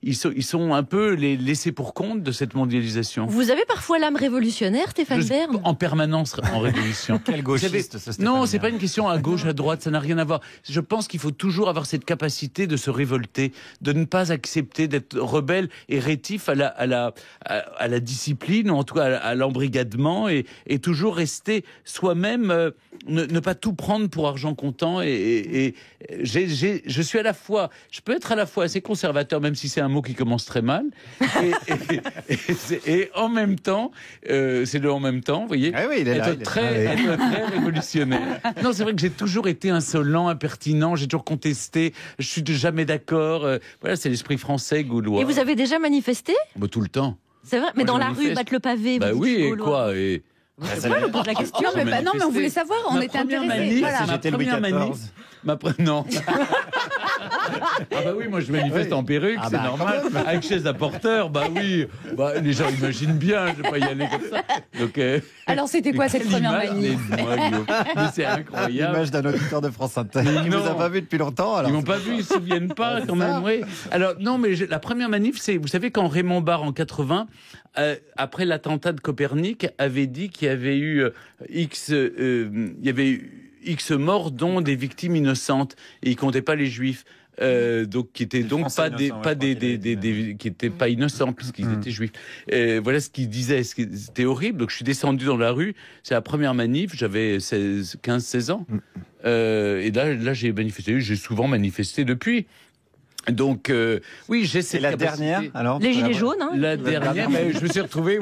Ils sont un peu les laissés pour compte de cette mondialisation. Vous avez parfois l'âme révolutionnaire, Stéphane Bern? En permanence en révolution. Quel gauchiste, ce Stéphane Non, Bern. c'est pas une question à gauche, à droite, ça n'a rien à voir. Je pense qu'il faut toujours avoir cette capacité de se révolter, de ne pas accepter d'être rebelle et rétif à la discipline, ou en tout cas à l'embrigadement, et toujours rester soi-même, ne pas tout prendre pour argent comptant. Je suis je peux être à la fois assez conservateur, même si c'est un mot qui commence très mal, et en même temps, c'est le en même temps, vous voyez, être très révolutionnaire. Non, c'est vrai que j'ai toujours été insolent, impertinent, j'ai toujours contesté, je suis jamais d'accord. Voilà, c'est l'esprit français, gaulois. Et vous avez déjà manifesté ? Tout le temps. C'est vrai, mais dans la rue, battre le pavé. Oui, et quoi C'est moi, je pose la question. Non, mais on voulait savoir, on était intéressés. J'étais Louis XIV. Non. Oui, moi je manifeste en perruque, c'est normal. Avec chaise à porteur, oui. Les gens imaginent bien, je vais pas y aller comme ça. Donc, alors c'était quoi cette première manif? Mais c'est incroyable. L'image d'un auditeur de France Inter. Ils ne vous ont pas vu depuis longtemps. Alors. Ils m'ont pas vu, ils se souviennent pas quand même. Oui. Alors non, mais la première manif, c'est, vous savez, quand Raymond Barre en 80, après l'attentat de Copernic, avait dit qu'il y avait eu X morts, dont des victimes innocentes, et il comptait pas les Juifs. Donc qui étaient donc qui étaient pas innocents puisqu'ils étaient juifs. Voilà ce qu'il disait, c'était horrible. Donc je suis descendu dans la rue, c'est la première manif, j'avais 15-16 ans. Et là j'ai manifesté, j'ai souvent manifesté depuis. Donc oui, j'ai cette dernière alors les gilets jaunes la dernière, je me suis retrouvé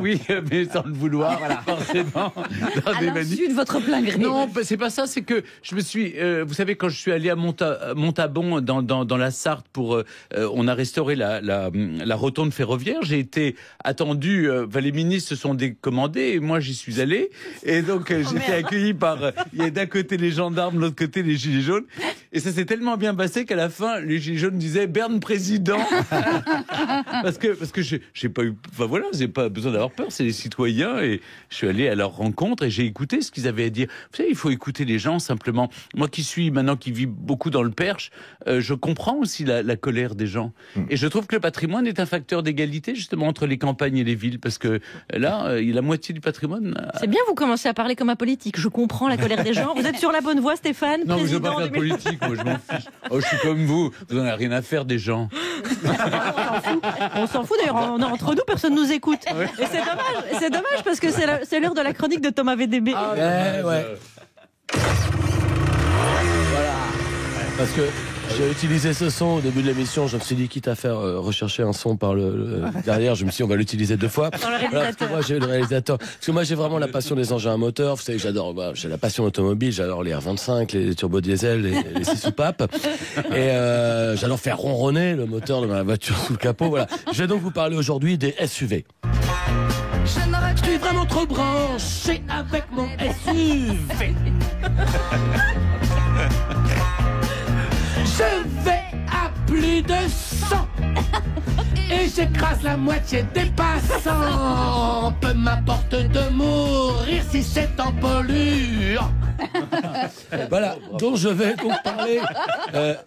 mais sans le vouloir forcément dans des manifs. Insu de votre plein gré. Non, c'est pas ça, c'est que je me suis vous savez, quand je suis allé à Montabon dans la Sarthe pour on a restauré la rotonde ferroviaire, j'ai été attendu, les ministres se sont décommandés et moi j'y suis allé, et donc j'étais accueilli par il y a d'un côté les gendarmes, de l'autre côté les gilets jaunes, et ça s'est tellement bien passé qu'à la fin les gilets jaunes disaient Berne président. parce que j'ai pas eu, j'ai pas besoin d'avoir peur, c'est les citoyens, et je suis allé à leur rencontre et j'ai écouté ce qu'ils avaient à dire. Vous savez, il faut écouter les gens simplement. Moi qui vis beaucoup dans le Perche, je comprends aussi la colère des gens. Et je trouve que le patrimoine est un facteur d'égalité justement entre les campagnes et les villes, parce que là, la moitié du patrimoine. C'est bien, vous commencez à parler comme un politique. Je comprends la colère des gens. Vous êtes sur la bonne voie, Stéphane. Non, je ne veux pas faire de politique, moi je m'en fiche. Je suis comme vous n'en avez rien à faire des gens. On s'en fout d'ailleurs, on est entre nous, personne nous écoute. Ouais. Et c'est dommage parce que c'est l'heure de la chronique de Thomas VDB. Ouais. Voilà. Parce que j'ai utilisé ce son au début de l'émission, je me suis dit quitte à faire rechercher un son par derrière, je me suis dit on va l'utiliser 2 fois. Dans le réalisateur. Moi j'ai le réalisateur. Parce que moi j'ai vraiment la passion des engins à moteur, vous savez, j'ai la passion automobile, j'adore les R25, les turbo-diesel, les 6 soupapes. Et j'adore faire ronronner le moteur de ma voiture sous le capot, voilà. Je vais donc vous parler aujourd'hui des SUV. Je suis vraiment trop branché avec mon SUV. Je vais à plus de 100 et j'écrase la moitié des passants. Peu m'importe de mourir si c'est en polluant. Voilà, donc je vais donc parler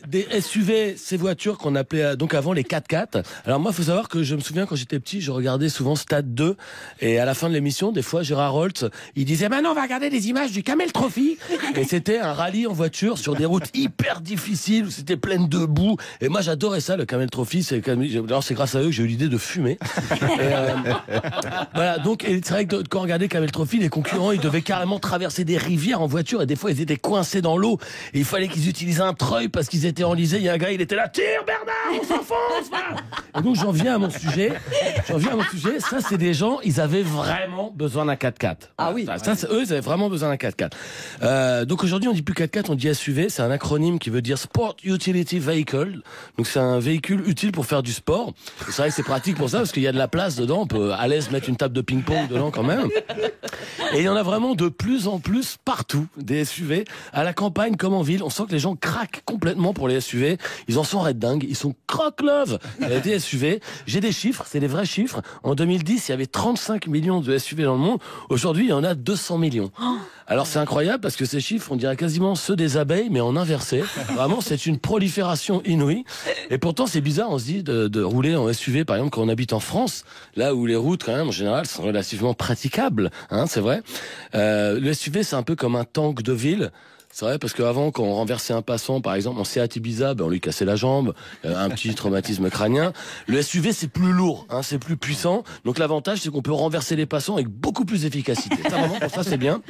des SUV, ces voitures qu'on appelait donc avant les 4x4. Alors moi, il faut savoir que je me souviens quand j'étais petit, je regardais souvent Stade 2, et à la fin de l'émission, des fois, Gérard Roltz, il disait maintenant on va regarder des images du Camel Trophy, et c'était un rallye en voiture sur des routes hyper difficiles où c'était plein de boue, et moi j'adorais ça, le Camel Trophy. C'est grâce à eux que j'ai eu l'idée de fumer. Voilà, donc c'est vrai que quand on regardait Camel Trophy, les concurrents ils devaient carrément traverser des rivières en voiture, et des fois ils étaient coincés dans l'eau et il fallait qu'ils utilisent un treuil parce qu'ils étaient enlisés. Il y a un gars, il était là, tire Bernard, on s'enfonce, voilà. Et donc j'en viens à mon sujet. Ça, c'est des gens, ils avaient vraiment besoin d'un 4x4. Ah oui. Ça, eux, ils avaient vraiment besoin d'un 4x4. Donc aujourd'hui, on dit plus 4x4, on dit SUV. C'est un acronyme qui veut dire Sport Utility Vehicle. Donc c'est un véhicule utile pour faire du sport. Et c'est vrai que c'est pratique pour ça parce qu'il y a de la place dedans. On peut à l'aise mettre une table de ping-pong dedans quand même. Et il y en a vraiment de plus en plus partout, des SUV, à la campagne comme en ville. On sent que les gens craquent complètement pour les SUV. Ils en sont red dingues, ils sont croque-love des SUV. J'ai des chiffres, c'est des vrais chiffres. En 2010, il y avait 35 millions de SUV dans le monde. Aujourd'hui, il y en a 200 millions. Alors c'est incroyable parce que ces chiffres, on dirait quasiment ceux des abeilles, mais en inversé. Vraiment, c'est une prolifération inouïe. Et pourtant, c'est bizarre, on se dit, de rouler en SUV, par exemple, quand on habite en France, là où les routes, quand même, en général, sont relativement praticables. Hein, c'est vrai. Le SUV, c'est un peu comme un tank de ville. C'est vrai, parce qu'avant, quand on renversait un passant, par exemple, en Seat Ibiza, on lui cassait la jambe, un petit traumatisme crânien. Le SUV, c'est plus lourd, c'est plus puissant. Donc l'avantage, c'est qu'on peut renverser les passants avec beaucoup plus d'efficacité. Ça, vraiment, pour ça, c'est bien.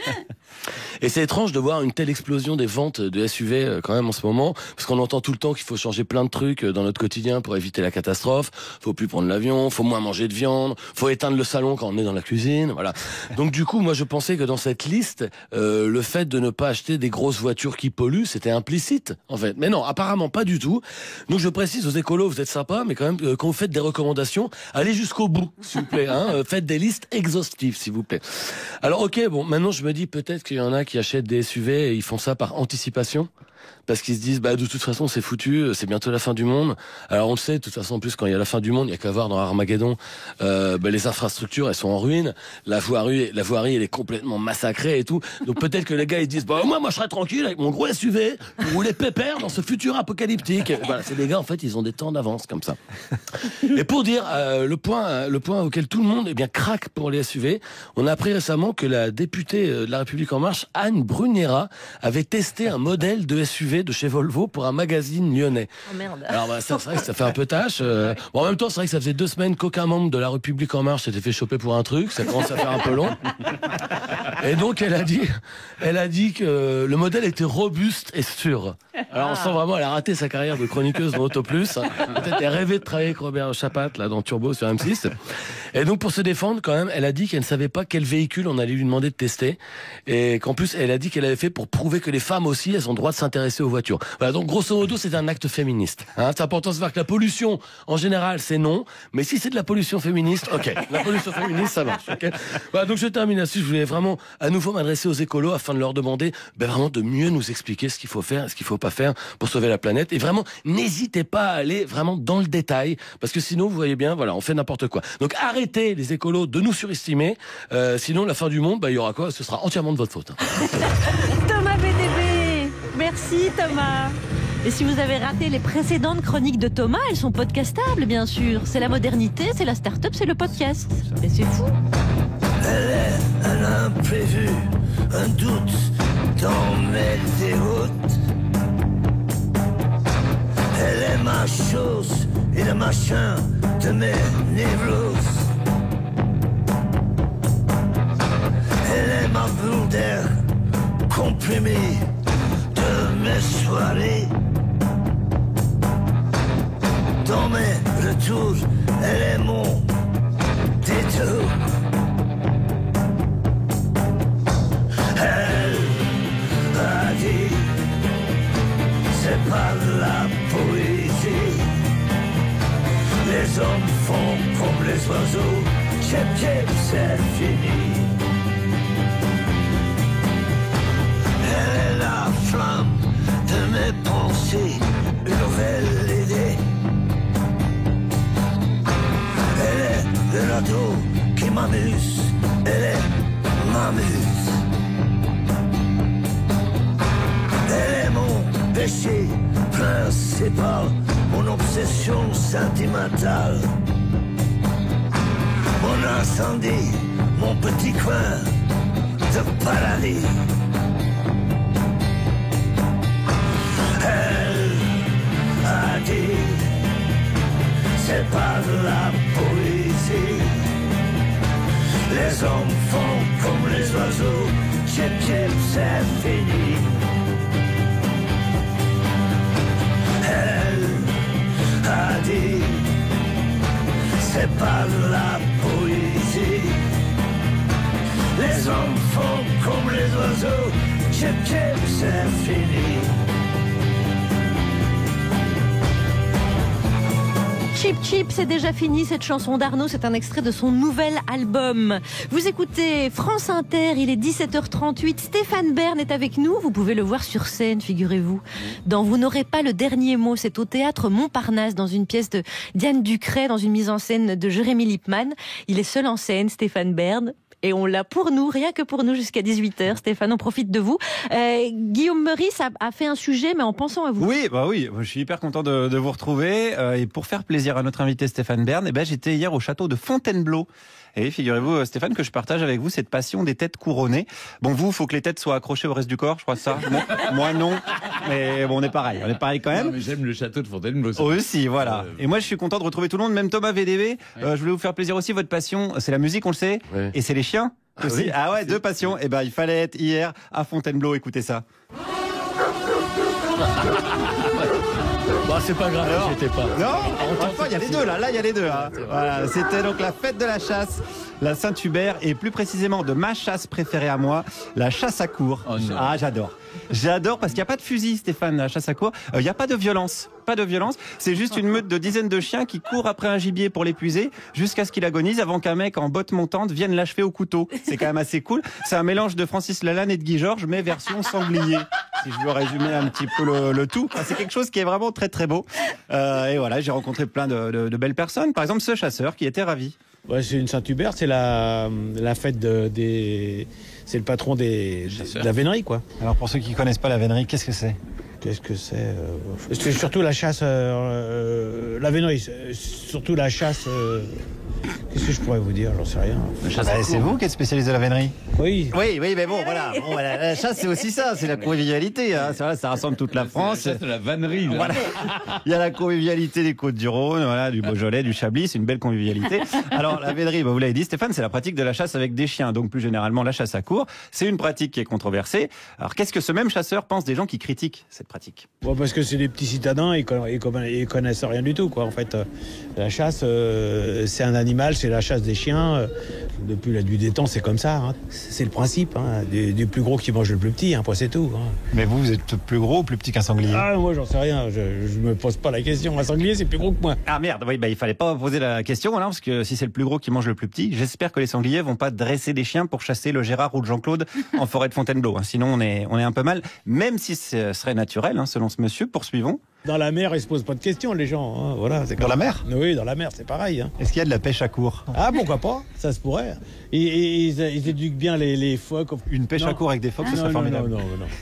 Et c'est étrange de voir une telle explosion des ventes de SUV quand même en ce moment, parce qu'on entend tout le temps qu'il faut changer plein de trucs dans notre quotidien pour éviter la catastrophe. Faut plus prendre l'avion, faut moins manger de viande, faut éteindre le salon quand on est dans la cuisine, voilà. Donc du coup, moi je pensais que dans cette liste, le fait de ne pas acheter des grosses voitures qui polluent, c'était implicite en fait. Mais non, apparemment pas du tout. Donc je précise aux écolos, vous êtes sympas, mais quand même quand vous faites des recommandations, allez jusqu'au bout, s'il vous plaît. Faites des listes exhaustives, s'il vous plaît. Alors ok, bon, maintenant je me dis peut-être qu'il y en a qui achètent des SUV et ils font ça par anticipation. Parce qu'ils se disent, de toute façon, c'est foutu, c'est bientôt la fin du monde. Alors, on le sait, de toute façon, en plus, quand il y a la fin du monde, il y a qu'à voir dans Armageddon, les infrastructures, elles sont en ruine. La voirie, elle est complètement massacrée et tout. Donc, peut-être que les gars, ils disent, moi, je serais tranquille avec mon gros SUV pour rouler pépère dans ce futur apocalyptique. Voilà, c'est des gars, en fait, ils ont des temps d'avance, comme ça. Et pour dire, le point auquel tout le monde, craque pour les SUV, on a appris récemment que la députée de La République En Marche, Anne Brugnera, avait testé un modèle de SUV de chez Volvo pour un magazine lyonnais. Oh merde. Alors c'est vrai que ça fait un peu tâche. En même temps, c'est vrai que ça faisait 2 semaines qu'aucun membre de La République En Marche s'était fait choper pour un truc. Ça commence à faire un peu long. Et donc elle a dit que le modèle était robuste et sûr. Alors on sent vraiment, elle a raté sa carrière de chroniqueuse dans Auto Plus. Peut-être elle rêvait de travailler avec Robert Chapat là dans Turbo sur M6. Et donc pour se défendre quand même, elle a dit qu'elle ne savait pas quel véhicule on allait lui demander de tester. Et qu'en plus elle a dit qu'elle avait fait pour prouver que les femmes aussi, elles ont le droit de s'intéresser aux voitures. Voilà, donc grosso modo, c'est un acte féministe. C'est important de se voir que la pollution, en général, c'est non. Mais si c'est de la pollution féministe, ok. La pollution féministe, ça marche. Okay. Voilà, donc je termine là-dessus. Je voulais vraiment à nouveau m'adresser aux écolos afin de leur demander vraiment de mieux nous expliquer ce qu'il faut faire et ce qu'il faut pas faire pour sauver la planète. Et vraiment, n'hésitez pas à aller vraiment dans le détail, parce que sinon, vous voyez bien, voilà, on fait n'importe quoi. Donc arrêtez les écolos de nous surestimer. Sinon, la fin du monde, il y aura quoi? Ce sera entièrement de votre faute. Thomas VDB, merci Thomas. Et si vous avez raté les précédentes chroniques de Thomas, elles sont podcastables, bien sûr. C'est la modernité, c'est la start-up, c'est le podcast. Et c'est fou. Elle est un imprévu, un doute dans mes déroutes. Elle est ma chose et le machin de mes névroses. Elle est ma boule d'air comprimée de mes soirées. Dans mes retours, elle est mon détour. Elle a dit, c'est pas de la poésie. Les hommes font comme les oiseaux, chep chep, c'est fini. Elle est la flamme de mes pensées, une nouvelle idée. Elle est le radeau qui m'amuse, elle est ma muse. Elle est mon péché principal, mon obsession sentimentale. Mon incendie, mon petit coin de paradis. Elle a dit, c'est pas de la poésie. Les hommes font comme les oiseaux, chip chip, c'est fini. Elle a dit, c'est pas de la poésie. Les hommes font comme les oiseaux, chip chip, c'est fini. Chip Chip, c'est déjà fini. Cette chanson d'Arnaud, c'est un extrait de son nouvel album. Vous écoutez France Inter, il est 17h38. Stéphane Bern est avec nous. Vous pouvez le voir sur scène, figurez-vous. Dans Vous n'aurez pas le dernier mot, c'est au théâtre Montparnasse, dans une pièce de Diane Ducret, dans une mise en scène de Jérémy Lippmann. Il est seul en scène, Stéphane Bern. Et on l'a pour nous, rien que pour nous, jusqu'à 18h. Stéphane, on profite de vous. Guillaume Meurice a fait un sujet, mais en pensant à vous. Oui, je suis hyper content de vous retrouver. Et pour faire plaisir à notre invité Stéphane Bern, j'étais hier au château de Fontainebleau. Et figurez-vous, Stéphane, que je partage avec vous cette passion des têtes couronnées. Bon, vous, faut que les têtes soient accrochées au reste du corps, je crois que ça. Moi, non. Mais bon, on est pareil quand même. Non, mais j'aime le château de Fontainebleau. Aussi, voilà. Et moi, je suis content de retrouver tout le monde, même Thomas VDB. Je voulais vous faire plaisir aussi. Votre passion, c'est la musique, on le sait. Ouais. Et c'est les chiens aussi. Oui. Ah ouais, deux passions. Et il fallait être hier à Fontainebleau. Écoutez ça. Bah, c'est pas grave, j'étais pas. Non, enfin, il y a les deux là, il y a les deux. Hein. Voilà, c'était donc la fête de la chasse, la Saint-Hubert, et plus précisément de ma chasse préférée à moi, la chasse à courre. Oh, j'adore parce qu'il n'y a pas de fusil, Stéphane, la chasse à courre. Il n'y a pas de violence. C'est juste une meute de dizaines de chiens qui courent après un gibier pour l'épuiser jusqu'à ce qu'il agonise avant qu'un mec en bottes montantes vienne l'achever au couteau. C'est quand même assez cool. C'est un mélange de Francis Lalanne et de Guy Georges, mais version sanglier. Si je veux résumer un petit peu le tout. Enfin, c'est quelque chose qui est vraiment très très beau. Et voilà, j'ai rencontré plein de belles personnes. Par exemple, ce chasseur qui était ravi. Ouais, c'est une Saint-Hubert, c'est la fête c'est le patron de la vénerie, quoi. Alors pour ceux qui connaissent pas la vénerie, qu'est-ce que c'est ? C'est surtout la chasse, la vénerie, surtout la chasse. Qu'est-ce que je pourrais vous dire ? J'en sais rien. C'est vous qui êtes spécialiste de la vénerie ? Oui, mais bon, voilà. La chasse, c'est aussi ça, c'est la convivialité. Hein. Ça rassemble toute la France. C'est la vannerie. Voilà. Il y a la convivialité des Côtes-du-Rhône, du Beaujolais, du Chablis, c'est une belle convivialité. Alors, la vénerie, vous l'avez dit, Stéphane, c'est la pratique de la chasse avec des chiens, donc plus généralement la chasse à courre. C'est une pratique qui est controversée. Alors, qu'est-ce que ce même chasseur pense des gens qui critiquent cette pratique ? Bon, parce que c'est des petits citadins, ils connaissent rien du tout, quoi. En fait, la chasse, c'est un animal, c'est la chasse des chiens. Depuis la nuit des temps, c'est comme ça. Hein. C'est le principe. Hein. Du plus gros qui mange le plus petit, point c'est tout. Hein. Mais vous êtes plus gros ou plus petit qu'un sanglier ? Moi, j'en sais rien. Je me pose pas la question. Un sanglier, c'est plus gros que moi. Ah merde, oui, il fallait pas poser la question, alors, parce que si c'est le plus gros qui mange le plus petit, j'espère que les sangliers vont pas dresser des chiens pour chasser le Gérard ou le Jean-Claude en forêt de Fontainebleau. Hein. Sinon, on est un peu mal. Même si ce serait naturel, selon ce monsieur. Poursuivons. Dans la mer, ils se posent pas de questions, les gens. Hein. Voilà, dans la mer ? Oui, dans la mer, c'est pareil. Hein. Est-ce qu'il y a de la pêche à courre ? Ah, pourquoi pas ? Ça se pourrait. Ils éduquent bien les phoques. Une pêche à courre avec des phoques, ce serait formidable.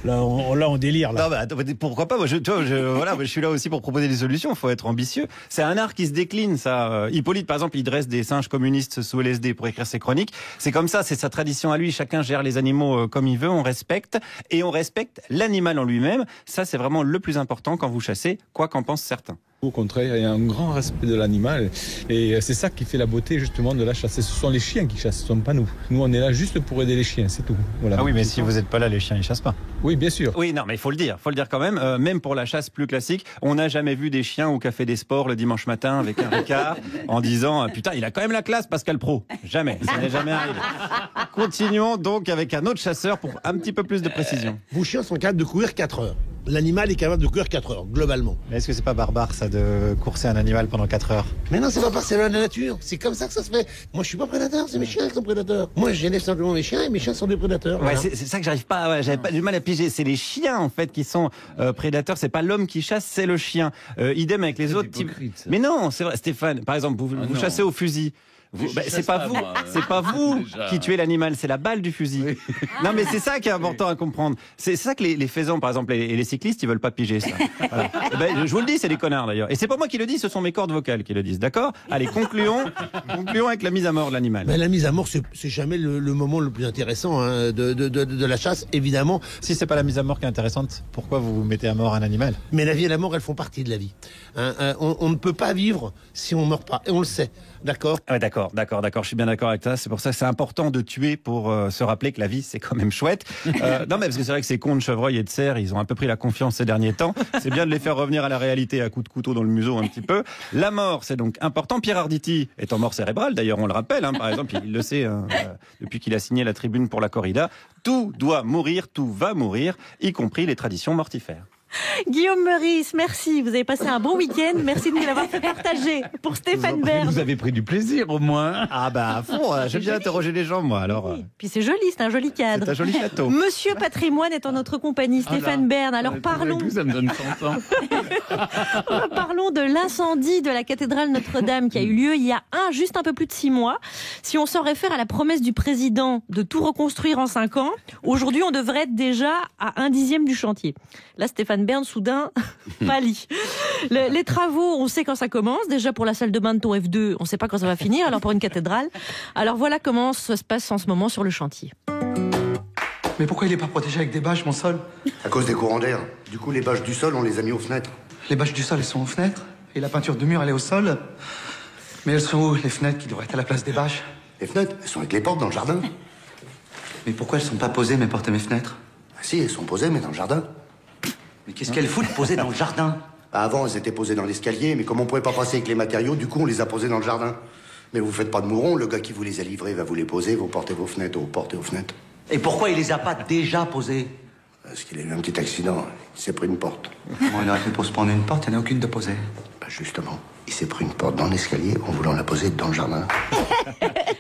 Non. Là, on délire. Là. Non, pourquoi pas ? Moi, je suis là aussi pour proposer des solutions. Il faut être ambitieux. C'est un art qui se décline, ça. Hippolyte, par exemple, il dresse des singes communistes sous LSD pour écrire ses chroniques. C'est comme ça, c'est sa tradition à lui. Chacun gère les animaux comme il veut. On respecte. Et on respecte l'animal en lui-même. Ça, c'est vraiment le plus important quand vous chassez, quoi qu'en pensent certains. Au contraire, il y a un grand respect de l'animal et c'est ça qui fait la beauté justement de la chasse. Ce sont les chiens qui chassent, ce ne sont pas nous. Nous, on est là juste pour aider les chiens, c'est tout. Voilà. Ah oui, mais si vous n'êtes pas là, les chiens, ils chassent pas. Oui, bien sûr. Oui, non, mais il faut le dire quand même. Même pour la chasse plus classique, on n'a jamais vu des chiens au café des sports le dimanche matin avec un Ricard en disant putain, il a quand même la classe, Pascal Praud. Jamais, ça n'est jamais arrivé. Continuons donc avec un autre chasseur pour un petit peu plus de précision. Vos chiens sont capables de courir 4 heures. L'animal est capable de courir 4 heures, globalement. Mais est-ce que c'est pas barbare, ça, de courser un animal pendant 4 heures ? Mais non, c'est pas parce que c'est la nature. C'est comme ça que ça se fait. Moi, je suis pas prédateur, c'est mes chiens qui sont prédateurs. Moi, j'élève simplement mes chiens et mes chiens sont des prédateurs. Ouais, voilà. C'est ça que j'arrive pas, j'avais pas du mal à piger. C'est les chiens, en fait, qui sont prédateurs. C'est pas l'homme qui chasse, c'est le chien. Idem avec les autres types. Mais non, c'est vrai, Stéphane. Par exemple, vous chassez au fusil. C'est pas vous qui tuez l'animal, c'est la balle du fusil. Oui. Non, mais c'est ça qui est important à comprendre. C'est ça que les faisans, par exemple, et les cyclistes, ils veulent pas piger ça. Voilà. Je vous le dis, c'est des connards d'ailleurs. Et c'est pas moi qui le dis, ce sont mes cordes vocales qui le disent. D'accord ? Allez, concluons avec la mise à mort de l'animal. Mais la mise à mort, c'est jamais le moment le plus intéressant de la chasse, évidemment. Si c'est pas la mise à mort qui est intéressante, pourquoi vous mettez à mort un animal ? Mais la vie et la mort, elles font partie de la vie. On ne peut pas vivre si on meurt pas, et on le sait. D'accord ? Ouais, d'accord, je suis bien d'accord avec ça. C'est pour ça que c'est important de tuer pour se rappeler que la vie, c'est quand même chouette. Non, mais parce que c'est vrai que ces cons de chevreuil et de cerf, ils ont un peu pris la confiance ces derniers temps. C'est bien de les faire revenir à la réalité à coups de couteau dans le museau un petit peu. La mort, c'est donc important. Pierre Arditi est en mort cérébrale, d'ailleurs, on le rappelle. Par exemple, il le sait depuis qu'il a signé la tribune pour la corrida. Tout doit mourir, tout va mourir, y compris les traditions mortifères. Guillaume Meurice, merci. Vous avez passé un bon week-end. Merci de nous l'avoir fait partager. Pour Stéphane Bern. Vous avez pris du plaisir au moins. Ah bah à fond, j'aime bien interroger les gens moi. Alors. Puis c'est joli, c'est un joli cadre. C'est un joli château. Monsieur Patrimoine est en notre compagnie, Stéphane Bern. Alors parlons. Ça me donne 100 ans. Parlons de l'incendie de la cathédrale Notre-Dame qui a eu lieu il y a juste un peu plus de 6 mois. Si on s'en réfère à la promesse du président de tout reconstruire en 5 ans, aujourd'hui on devrait être déjà à 1/10 du chantier. Là, Stéphane Bern, soudain, pâlit. Les travaux, on sait quand ça commence. Déjà pour la salle de bain de Tour F2, on ne sait pas quand ça va finir. Alors pour une cathédrale. Alors voilà comment ça se passe en ce moment sur le chantier. Mais pourquoi il n'est pas protégé avec des bâches, mon sol? À cause des courants d'air. Du coup, les bâches du sol, on les a mis aux fenêtres. Les bâches du sol, elles sont aux fenêtres. Et la peinture de mur, elle est au sol. Mais elles sont où, les fenêtres qui devraient être à la place des bâches? Les fenêtres, elles sont avec les portes dans le jardin. Mais pourquoi elles sont pas posées, mes portes et mes fenêtres? Ah si, elles sont posées, mais dans le jardin. Mais qu'est-ce qu'elles foutent posées dans le jardin? Avant, elles étaient posées dans l'escalier, mais comme on pouvait pas passer avec les matériaux, du coup, on les a posées dans le jardin. Mais vous faites pas de mouron, le gars qui vous les a livrés va vous les poser, vous portez vos fenêtres, vous portez vos fenêtres. Et pourquoi il les a pas déjà posées? Parce qu'il a eu un petit accident, il s'est pris une porte. Comment il aurait fait pour se prendre une porte? Il n'y en a aucune de posée. Bah justement, il s'est pris une porte dans l'escalier en voulant la poser dans le jardin.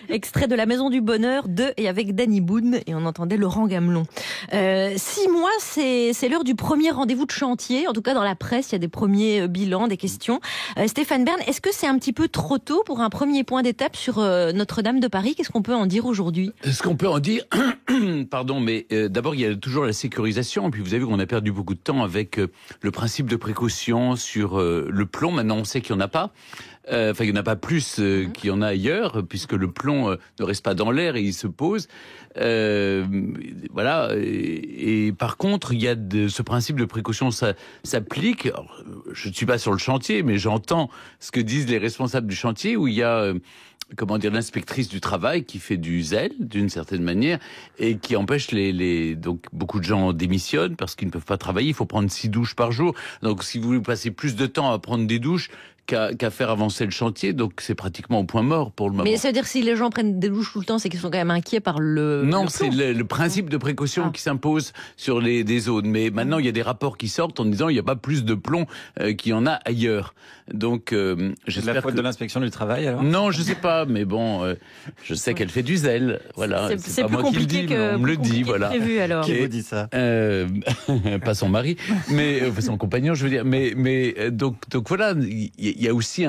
Extrait de La Maison du Bonheur de et avec Danny Boone, et on entendait Laurent Gamelon. 6 mois, c'est l'heure du premier rendez-vous de chantier. En tout cas, dans la presse, il y a des premiers bilans, des questions. Stéphane Bern, est-ce que c'est un petit peu trop tôt pour un premier point d'étape sur Notre-Dame de Paris? Qu'est-ce qu'on peut en dire aujourd'hui? Ce qu'on peut en dire, pardon, mais d'abord, il y a toujours la sécurisation. Et puis, vous avez vu qu'on a perdu beaucoup de temps avec le principe de précaution sur le plomb. Maintenant, on sait qu'il n'y en a pas. Enfin, il n'y en a pas plus qu'il y en a ailleurs, puisque le plomb ne reste pas dans l'air et il se pose. Voilà. Et par contre, il y a ce principe de précaution, ça s'applique. Alors, je ne suis pas sur le chantier, mais j'entends ce que disent les responsables du chantier, où il y a comment dire, l'inspectrice du travail qui fait du zèle d'une certaine manière et qui empêche donc beaucoup de gens démissionnent parce qu'ils ne peuvent pas travailler. Il faut prendre 6 douches par jour. Donc si vous voulez passer plus de temps à prendre des douches qu'à faire avancer le chantier, donc c'est pratiquement au point mort pour le moment. Mais ça veut dire que si les gens prennent des douches tout le temps, c'est qu'ils sont quand même inquiets par Non, c'est le principe de précaution qui s'impose sur des zones. Mais maintenant, il y a des rapports qui sortent en disant il n'y a pas plus de plomb qu'il y en a ailleurs. Donc, j'espère la faute de l'inspection du travail, alors? Non, je sais pas, mais bon, je sais qu'elle fait du zèle. Voilà, c'est pas moi qui le dis, mais on me le dit, voilà. Prévu, alors. Qui vous dit ça? Pas son mari, mais son compagnon, je veux dire. Mais donc voilà, il y a aussi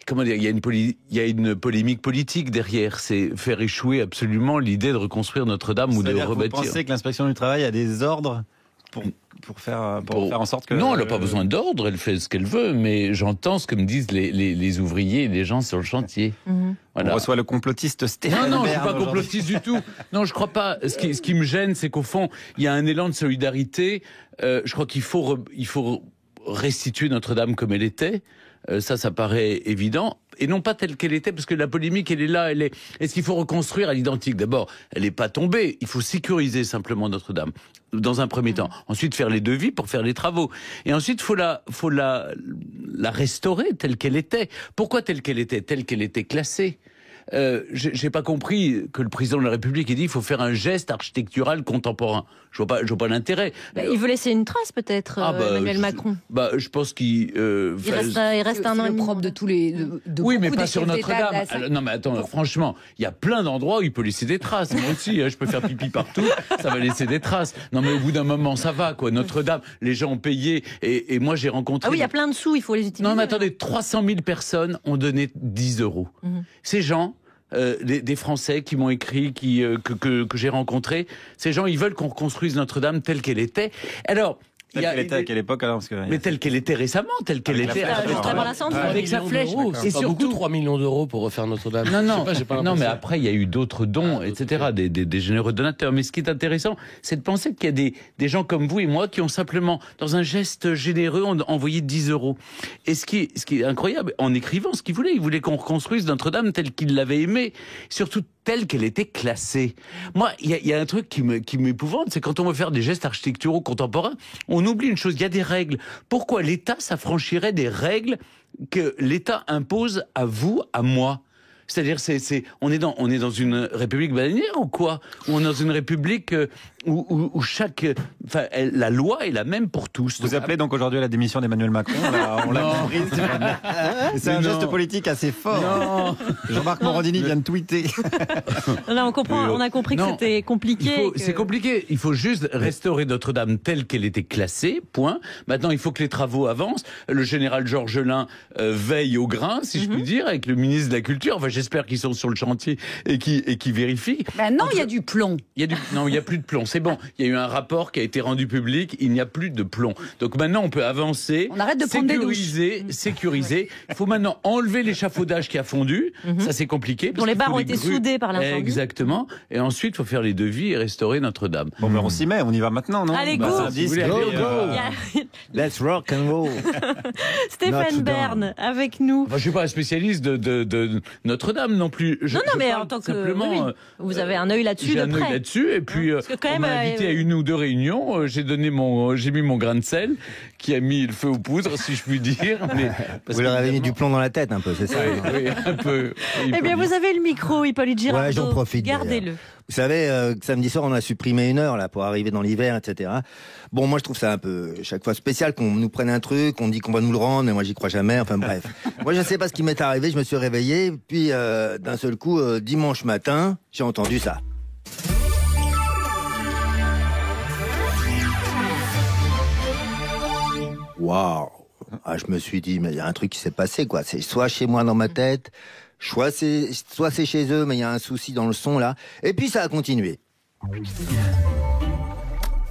comment dire, il y a une polémique politique derrière. C'est faire échouer absolument l'idée de reconstruire Notre-Dame ou de le rebâtir. Vous pensez que l'inspection du travail a des ordres pour faire en sorte que... Non, elle n'a pas besoin d'ordre, elle fait ce qu'elle veut, mais j'entends ce que me disent les ouvriers et les gens sur le chantier. Voilà. On reçoit le complotiste Stéphane Bern. Non, je ne suis pas complotiste du tout. Non, je ne crois pas. Ce qui me gêne, c'est qu'au fond, il y a un élan de solidarité. Je crois qu'il faut restituer Notre-Dame comme elle était. Ça paraît évident. Et non pas telle qu'elle était, parce que la polémique, elle est là. Est-ce qu'il faut reconstruire à l'identique? D'abord, elle n'est pas tombée. Il faut sécuriser simplement Notre-Dame, dans un premier temps. Ensuite, faire les devis pour faire les travaux. Et ensuite, faut la restaurer telle qu'elle était. Pourquoi telle qu'elle était? Telle qu'elle était classée. J'ai pas compris que le président de la République ait dit il faut faire un geste architectural contemporain. Je vois pas l'intérêt. Il veut laisser une trace peut-être, Emmanuel Macron. Je pense qu'il reste un an propre de tous les. Oui, mais pas sur Notre-Dame. Non, mais attends, franchement, il y a plein d'endroits où il peut laisser des traces. Moi aussi, je peux faire pipi partout, ça va laisser des traces. Non, mais au bout d'un moment, ça va, quoi. Notre-Dame, les gens ont payé, et moi j'ai rencontré. Ah oui, il y a plein de sous, il faut les utiliser. Non, mais attendez, 300 000 personnes ont donné 10 €. Ces gens. Des Français qui m'ont écrit, que j'ai rencontrés. Ces gens, ils veulent qu'on reconstruise Notre-Dame telle qu'elle était. Alors, telle qu'elle était à quelle époque alors? Mais telle qu'elle était récemment, telle qu'elle était avec sa flèche. Et surtout 3 millions d'euros pour refaire Notre-Dame. Non, mais après il y a eu d'autres dons, etc. Des généreux donateurs. Mais ce qui est intéressant, c'est de penser qu'il y a des gens comme vous et moi qui ont simplement, dans un geste généreux, envoyé 10 €. Et ce qui est incroyable, en écrivant ce qu'il voulait, il voulait qu'on reconstruise Notre-Dame telle qu'il l'avait aimée, surtout telle qu'elle était classée. Moi, il y a un truc qui m'épouvante, c'est quand on veut faire des gestes architecturaux contemporains, on oublie une chose, il y a des règles. Pourquoi l'État s'affranchirait des règles que l'État impose à vous, à moi ? C'est-à-dire, on est dans une république bananière ou quoi? Ou on est dans une république où la loi est la même pour tous. Vous appelez donc aujourd'hui à la démission d'Emmanuel Macron. On l'a compris. C'est un geste politique assez fort. Non. Jean-Marc Morandini vient de tweeter. Là, on a compris que c'était compliqué. C'est compliqué. Il faut juste restaurer Notre-Dame telle qu'elle était classée, point. Maintenant, il faut que les travaux avancent. Le général Georgelin veille au grain, si je puis dire, avec le ministre de la Culture. Enfin, j'espère qu'ils sont sur le chantier et qui vérifient. Non, il y a du plomb. Non, il n'y a plus de plomb. C'est bon. Il y a eu un rapport qui a été rendu public. Il n'y a plus de plomb. Donc maintenant, on peut avancer. On arrête de prendre des douches. Sécuriser. Il faut maintenant enlever l'échafaudage qui a fondu. Ça, c'est compliqué. Dont les barres ont été soudées par l'incendie. Exactement. Et ensuite, il faut faire les devis et restaurer Notre-Dame. Bon, mais on s'y met. On y va maintenant, non? Allez, go. Let's rock and roll. Stéphane Bern, avec nous. Enfin, je suis pas un spécialiste de Notre-Dame non plus. Mais en tant que simplement, vous avez un œil là-dessus de près. J'ai un œil là-dessus et puis on m'a invité à une ou deux réunions. J'ai mis mon grain de sel qui a mis le feu aux poudres, si je puis dire. Vous leur avez mis du plomb dans la tête un peu, c'est ça? Oui, un peu. Eh bien, vous avez le micro, Hippolyte Girardot. Ouais, j'en profite. Gardez-le. Vous savez, samedi soir, on a supprimé 1 heure là pour arriver dans l'hiver, etc. Bon, moi, je trouve ça un peu chaque fois spécial qu'on nous prenne un truc, on dit qu'on va nous le rendre, mais moi, j'y crois jamais. Enfin bref. Moi, je sais pas ce qui m'est arrivé. Je me suis réveillé, puis d'un seul coup, dimanche matin, j'ai entendu ça. Waouh! Ah, je me suis dit, mais il y a un truc qui s'est passé, quoi. C'est soit chez moi dans ma tête, soit c'est chez eux, mais il y a un souci dans le son, là. Et puis ça a continué.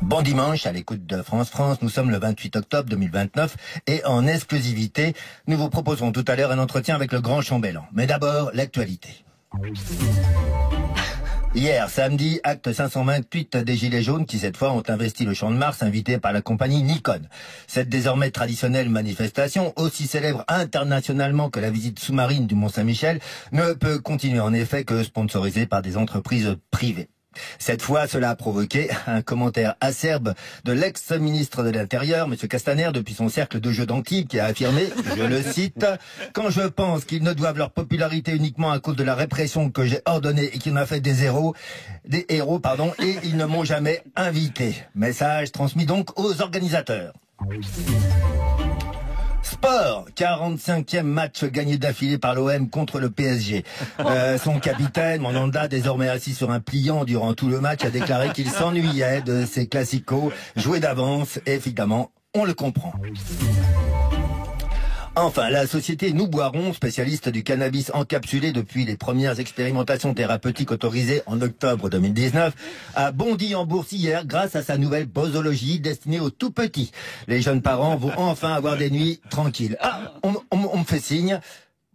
Bon dimanche à l'écoute de France. Nous sommes le 28 octobre 2029 et en exclusivité, nous vous proposerons tout à l'heure un entretien avec le grand chambellan. Mais d'abord, l'actualité. Hier, samedi, acte 528 des Gilets jaunes qui, cette fois, ont investi le Champ de Mars, invité par la compagnie Nikon. Cette désormais traditionnelle manifestation, aussi célèbre internationalement que la visite sous-marine du Mont-Saint-Michel, ne peut continuer en effet que sponsorisée par des entreprises privées. Cette fois, cela a provoqué un commentaire acerbe de l'ex-ministre de l'Intérieur, M. Castaner, depuis son cercle de jeux d'Antibes, qui a affirmé, je le cite, « Quand je pense qu'ils ne doivent leur popularité uniquement à cause de la répression que j'ai ordonnée et qui m'a fait des héros, et ils ne m'ont jamais invité. » Message transmis donc aux organisateurs. Sport, 45e match gagné d'affilée par l'OM contre le PSG. Son capitaine, Mandanda, désormais assis sur un pliant durant tout le match, a déclaré qu'il s'ennuyait de ces classicos joués d'avance. Et évidemment, on le comprend. Enfin, la société Nous Boirons, spécialiste du cannabis encapsulé depuis les premières expérimentations thérapeutiques autorisées en octobre 2019, a bondi en bourse hier grâce à sa nouvelle posologie destinée aux tout petits. Les jeunes parents vont enfin avoir des nuits tranquilles. Ah, on me fait signe.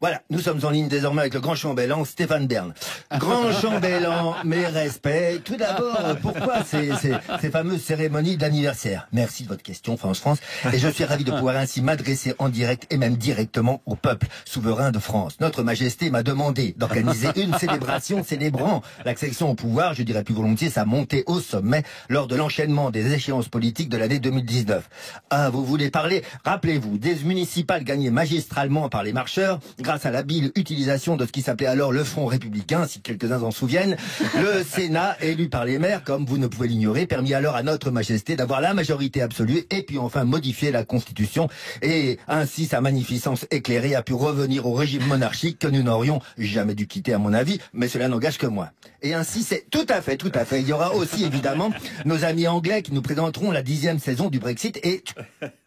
Voilà, nous sommes en ligne désormais avec le grand chambellan Stéphane Bern. Grand chambellan, mes respects. Tout d'abord, pourquoi ces fameuses cérémonies d'anniversaire? Merci de votre question, France. Et je suis ravi de pouvoir ainsi m'adresser en direct et même directement au peuple souverain de France. Notre Majesté m'a demandé d'organiser une célébration célébrant l'accession au pouvoir, je dirais plus volontiers sa montée au sommet lors de l'enchaînement des échéances politiques de l'année 2019. Ah, vous voulez parler? Rappelez-vous, des municipales gagnées magistralement par les marcheurs, grâce à l'habile utilisation de ce qui s'appelait alors le Front républicain, si quelques-uns s'en souviennent. Le Sénat, élu par les maires, comme vous ne pouvez l'ignorer, permit alors à notre Majesté d'avoir la majorité absolue et puis enfin modifier la Constitution. Et ainsi, sa magnificence éclairée a pu revenir au régime monarchique que nous n'aurions jamais dû quitter, à mon avis, mais cela n'engage que moi. Et ainsi, c'est tout à fait. Il y aura aussi, évidemment, nos amis anglais qui nous présenteront la 10e saison du Brexit. Et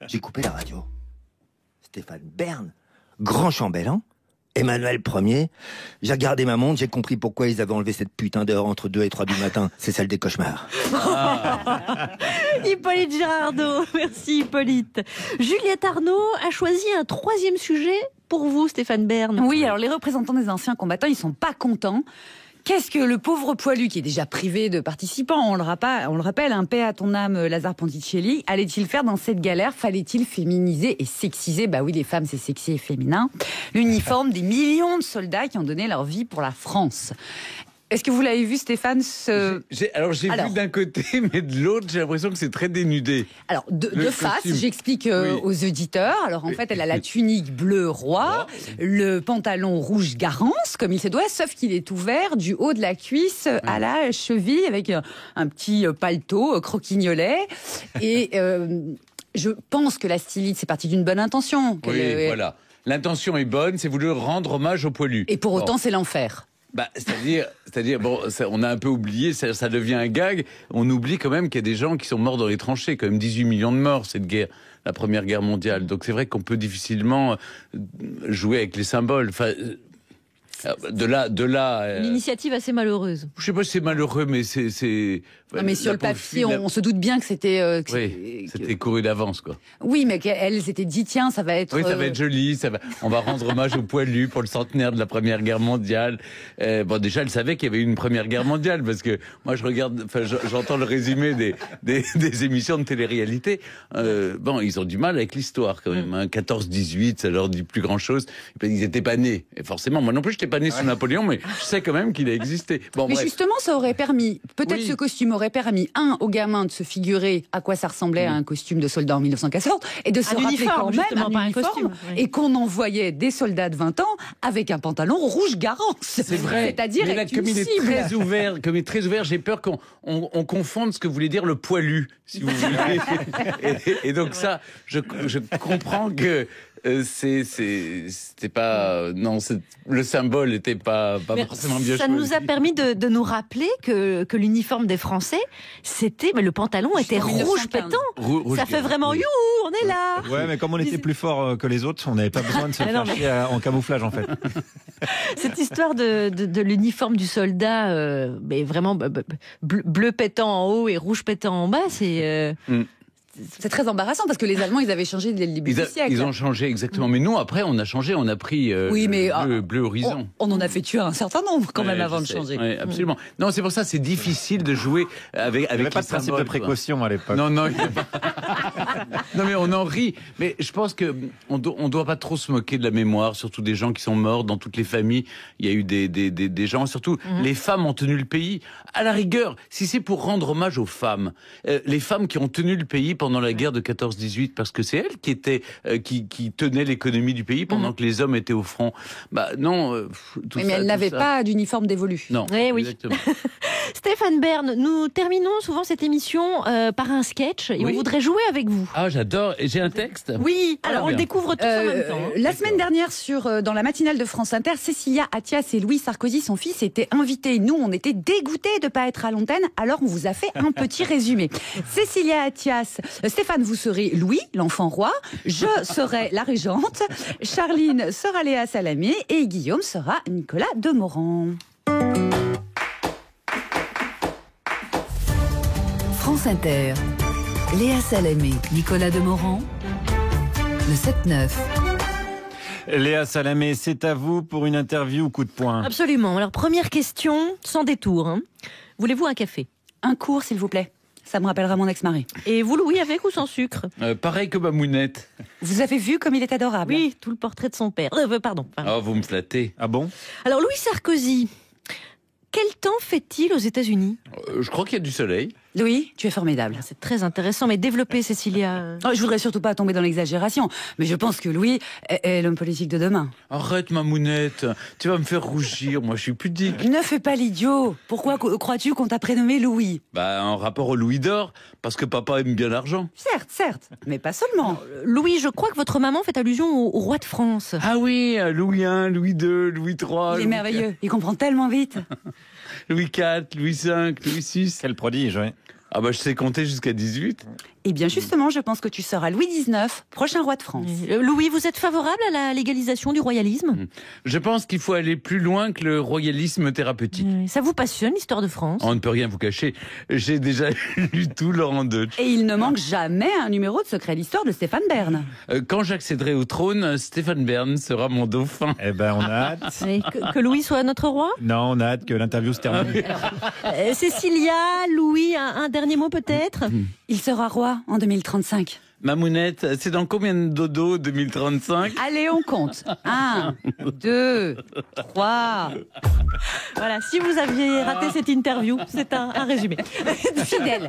j'ai coupé la radio. Stéphane Bern, grand chambellan, Emmanuel Ier. J'ai regardé ma montre, j'ai compris pourquoi ils avaient enlevé cette putain d'heure entre 2 et 3 du matin. C'est celle des cauchemars. Hippolyte Girardot, merci Hippolyte. Juliette Arnaud a choisi un 3e sujet pour vous, Stéphane Bern. Oui, alors les représentants des anciens combattants, ils sont pas contents. Qu'est-ce que le pauvre poilu, qui est déjà privé de participants, on le rappelle, un paix à ton âme, Lazare Ponticelli, allait-il faire dans cette galère? Fallait-il féminiser et sexiser? Bah oui, les femmes, c'est sexy et féminin. L'uniforme des millions de soldats qui ont donné leur vie pour la France. Est-ce que vous l'avez vu, Stéphane Alors j'ai vu d'un côté, mais de l'autre, j'ai l'impression que c'est très dénudé. Alors, de face, j'explique aux auditeurs. Alors, en fait, elle a la tunique bleu roi, le pantalon rouge Garance, comme il se doit, sauf qu'il est ouvert du haut de la cuisse à la cheville, avec un petit paletot croquignolet. Et je pense que la styliste, c'est parti d'une bonne intention. Oui, voilà. L'intention est bonne, c'est voulu rendre hommage aux poilus. Et pour autant, c'est l'enfer. C'est-à-dire, bon, on a un peu oublié, ça devient un gag. On oublie quand même qu'il y a des gens qui sont morts dans les tranchées, quand même 18 millions de morts, cette guerre, la Première Guerre mondiale. Donc c'est vrai qu'on peut difficilement jouer avec les symboles. Enfin, de là. Une initiative assez malheureuse. Je sais pas si c'est malheureux, mais c'est. Non, mais sur le papier, on se doute bien que c'était. C'était couru d'avance, quoi. Oui, mais elle s'était dit, tiens, ça va être. Oui, ça va être joli. On va rendre hommage aux poilus pour le centenaire de la Première Guerre mondiale. Bon, déjà, elle savait qu'il y avait eu une Première Guerre mondiale, parce que moi, j'entends le résumé des émissions de télé-réalité. Bon, ils ont du mal avec l'histoire, quand même. Hein. 14-18, ça leur dit plus grand-chose. Ils n'étaient pas nés. Et forcément, moi non plus, je n'étais pas né sous Napoléon, mais je sais quand même qu'il a existé. Bon, mais bref. justement, ça aurait permis, peut-être ce costume aurait permis, aux gamins de se figurer à quoi ça ressemblait à un costume de soldat en 1914, et de se rappeler quand même un uniforme, et qu'on envoyait des soldats de 20 ans avec un pantalon rouge Garance. C'est vrai. C'est-à-dire mais là, avec une cible. Comme il est très ouvert, j'ai peur qu'on confonde ce que voulait dire le poilu, si vous voulez. et donc ça, je comprends que c'était pas le symbole n'était pas forcément bien choisi. Ça nous a permis de nous rappeler que l'uniforme des Français, c'était le pantalon était rouge pétant. Ça fait vraiment youhou, on est là. Ouais, mais comme on était plus fort que les autres, on n'avait pas besoin de se faire chier en camouflage en fait. Cette histoire de l'uniforme du soldat, mais vraiment bleu pétant en haut et rouge pétant en bas, c'est très embarrassant parce que les Allemands, ils avaient changé dès le début du siècle. Ils ont changé, exactement. Mais nous, après, on a changé, on a pris bleu horizon. On en a fait tuer un certain nombre quand même avant de changer. Oui, absolument. Non, c'est pour ça, c'est difficile de jouer avec il n'y avait pas de principe de précaution à l'époque. Non, non, non, mais on en rit. Mais je pense que on doit pas trop se moquer de la mémoire, surtout des gens qui sont morts dans toutes les familles. Il y a eu des gens, surtout les femmes ont tenu le pays. À la rigueur, si c'est pour rendre hommage aux femmes, les femmes qui ont tenu le pays pendant la guerre de 14-18, parce que c'est elles qui étaient qui tenaient l'économie du pays pendant que les hommes étaient au front. Bah non. Mais elles n'avaient pas d'uniforme dévolu. Non. Exactement. Stéphane Bern, nous terminons souvent cette émission par un sketch et on voudrait jouer avec vous. Ah, j'adore. Et j'ai un texte. Oui. Alors on le découvre tous en même temps. La semaine dernière, dans la matinale de France Inter, Cécilia Attias et Louis Sarkozy, son fils, étaient invités. Nous, on était dégoûtés de ne pas être à l'antenne. Alors on vous a fait un petit résumé. Cécilia Attias. Stéphane, vous serez Louis, l'enfant roi. Je serai la régente. Charline sera Léa Salamé. Et Guillaume sera Nicolas Demorand. France Inter. Léa Salamé, Nicolas Demorand. Le 7-9. Léa Salamé, c'est à vous pour une interview coup de poing. Absolument. Alors, première question, sans détour. Voulez-vous un café ? Un court, s'il vous plaît. Ça me rappellera mon ex-mari. Et vous, Louis, avec ou sans sucre ? Pareil que ma mounette. Vous avez vu comme il est adorable ? Oui, tout le portrait de son père. Pardon. Oh, vous me flattez. Ah bon ? Alors, Louis Sarkozy, quel temps fait-il aux États-Unis ? Je crois qu'il y a du soleil. Louis, tu es formidable. C'est très intéressant, mais développez, Cécilia. Je voudrais surtout pas tomber dans l'exagération, mais je pense que Louis est l'homme politique de demain. Arrête, ma mounette, tu vas me faire rougir, moi je suis pudique. Ne fais pas l'idiot. Pourquoi crois-tu qu'on t'a prénommé Louis ? En rapport au Louis d'or, parce que papa aime bien l'argent. Certes, mais pas seulement. Louis, je crois que votre maman fait allusion au roi de France. Ah oui, Louis I, Louis II, Louis III. Il est merveilleux, il comprend tellement vite. Louis IV, Louis V, Louis VI. Quel prodige, oui. Ah je sais compter jusqu'à 18. Eh bien justement, je pense que tu seras Louis XIX, prochain roi de France. Louis, vous êtes favorable à la légalisation du royalisme ? Je pense qu'il faut aller plus loin que le royalisme thérapeutique. Ça vous passionne, l'histoire de France ? On ne peut rien vous cacher. J'ai déjà lu tout Laurent Deutsch. Et il ne manque jamais un numéro de Secret d'Histoire de Stéphane Bern. Quand j'accéderai au trône, Stéphane Bern sera mon dauphin. Eh ben, on a hâte. Que Louis soit notre roi ? Non, on a hâte que l'interview se termine. Cécilia, Louis, un dernier mot peut-être ? Il sera roi en 2035. Mamounette, c'est dans combien de dodo 2035? Allez, on compte. 1, 2, 3. Voilà, si vous aviez raté cette interview, c'est un résumé. Fidèle.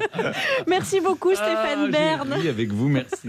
Merci beaucoup Stéphane Bern. Oui, avec vous, merci.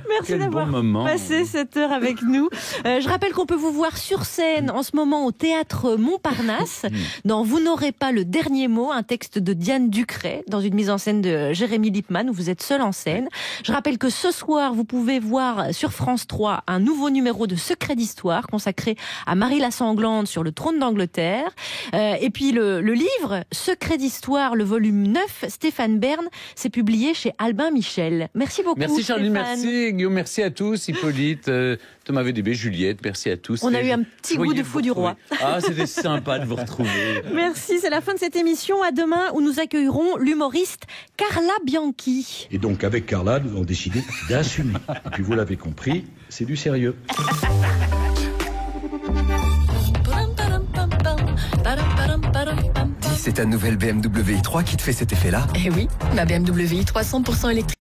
Merci d'avoir passé cette heure avec nous. Je rappelle qu'on peut vous voir sur scène en ce moment au Théâtre Montparnasse dans Vous n'aurez pas le dernier mot, un texte de Diane Ducret dans une mise en scène de Jérémy Lippmann où vous êtes seul en scène. Je rappelle que ce soir, vous pouvez voir sur France 3 un nouveau numéro de Secret d'Histoire consacré à Marie la Sanglante sur le trône d'Angleterre. Et puis le livre Secret d'Histoire, le volume 9, Stéphane Bern, c'est publié chez Albin Michel. Merci beaucoup. Merci Charline, Stéphane. merci Guillaume, merci à tous, Hippolyte, Thomas VDB, Juliette, merci à tous. On a eu un petit goût de fou du roi. Ah, c'était sympa de vous retrouver. Merci, c'est la fin de cette émission. À demain où nous accueillerons l'humoriste Carla Bianchi. Et donc avec Carla, nous avons décidé d'assumer. Et puis vous l'avez compris, c'est du sérieux. Dis, c'est ta nouvelle BMW i3 qui te fait cet effet-là? Eh oui, ma BMW i3 100% électrique.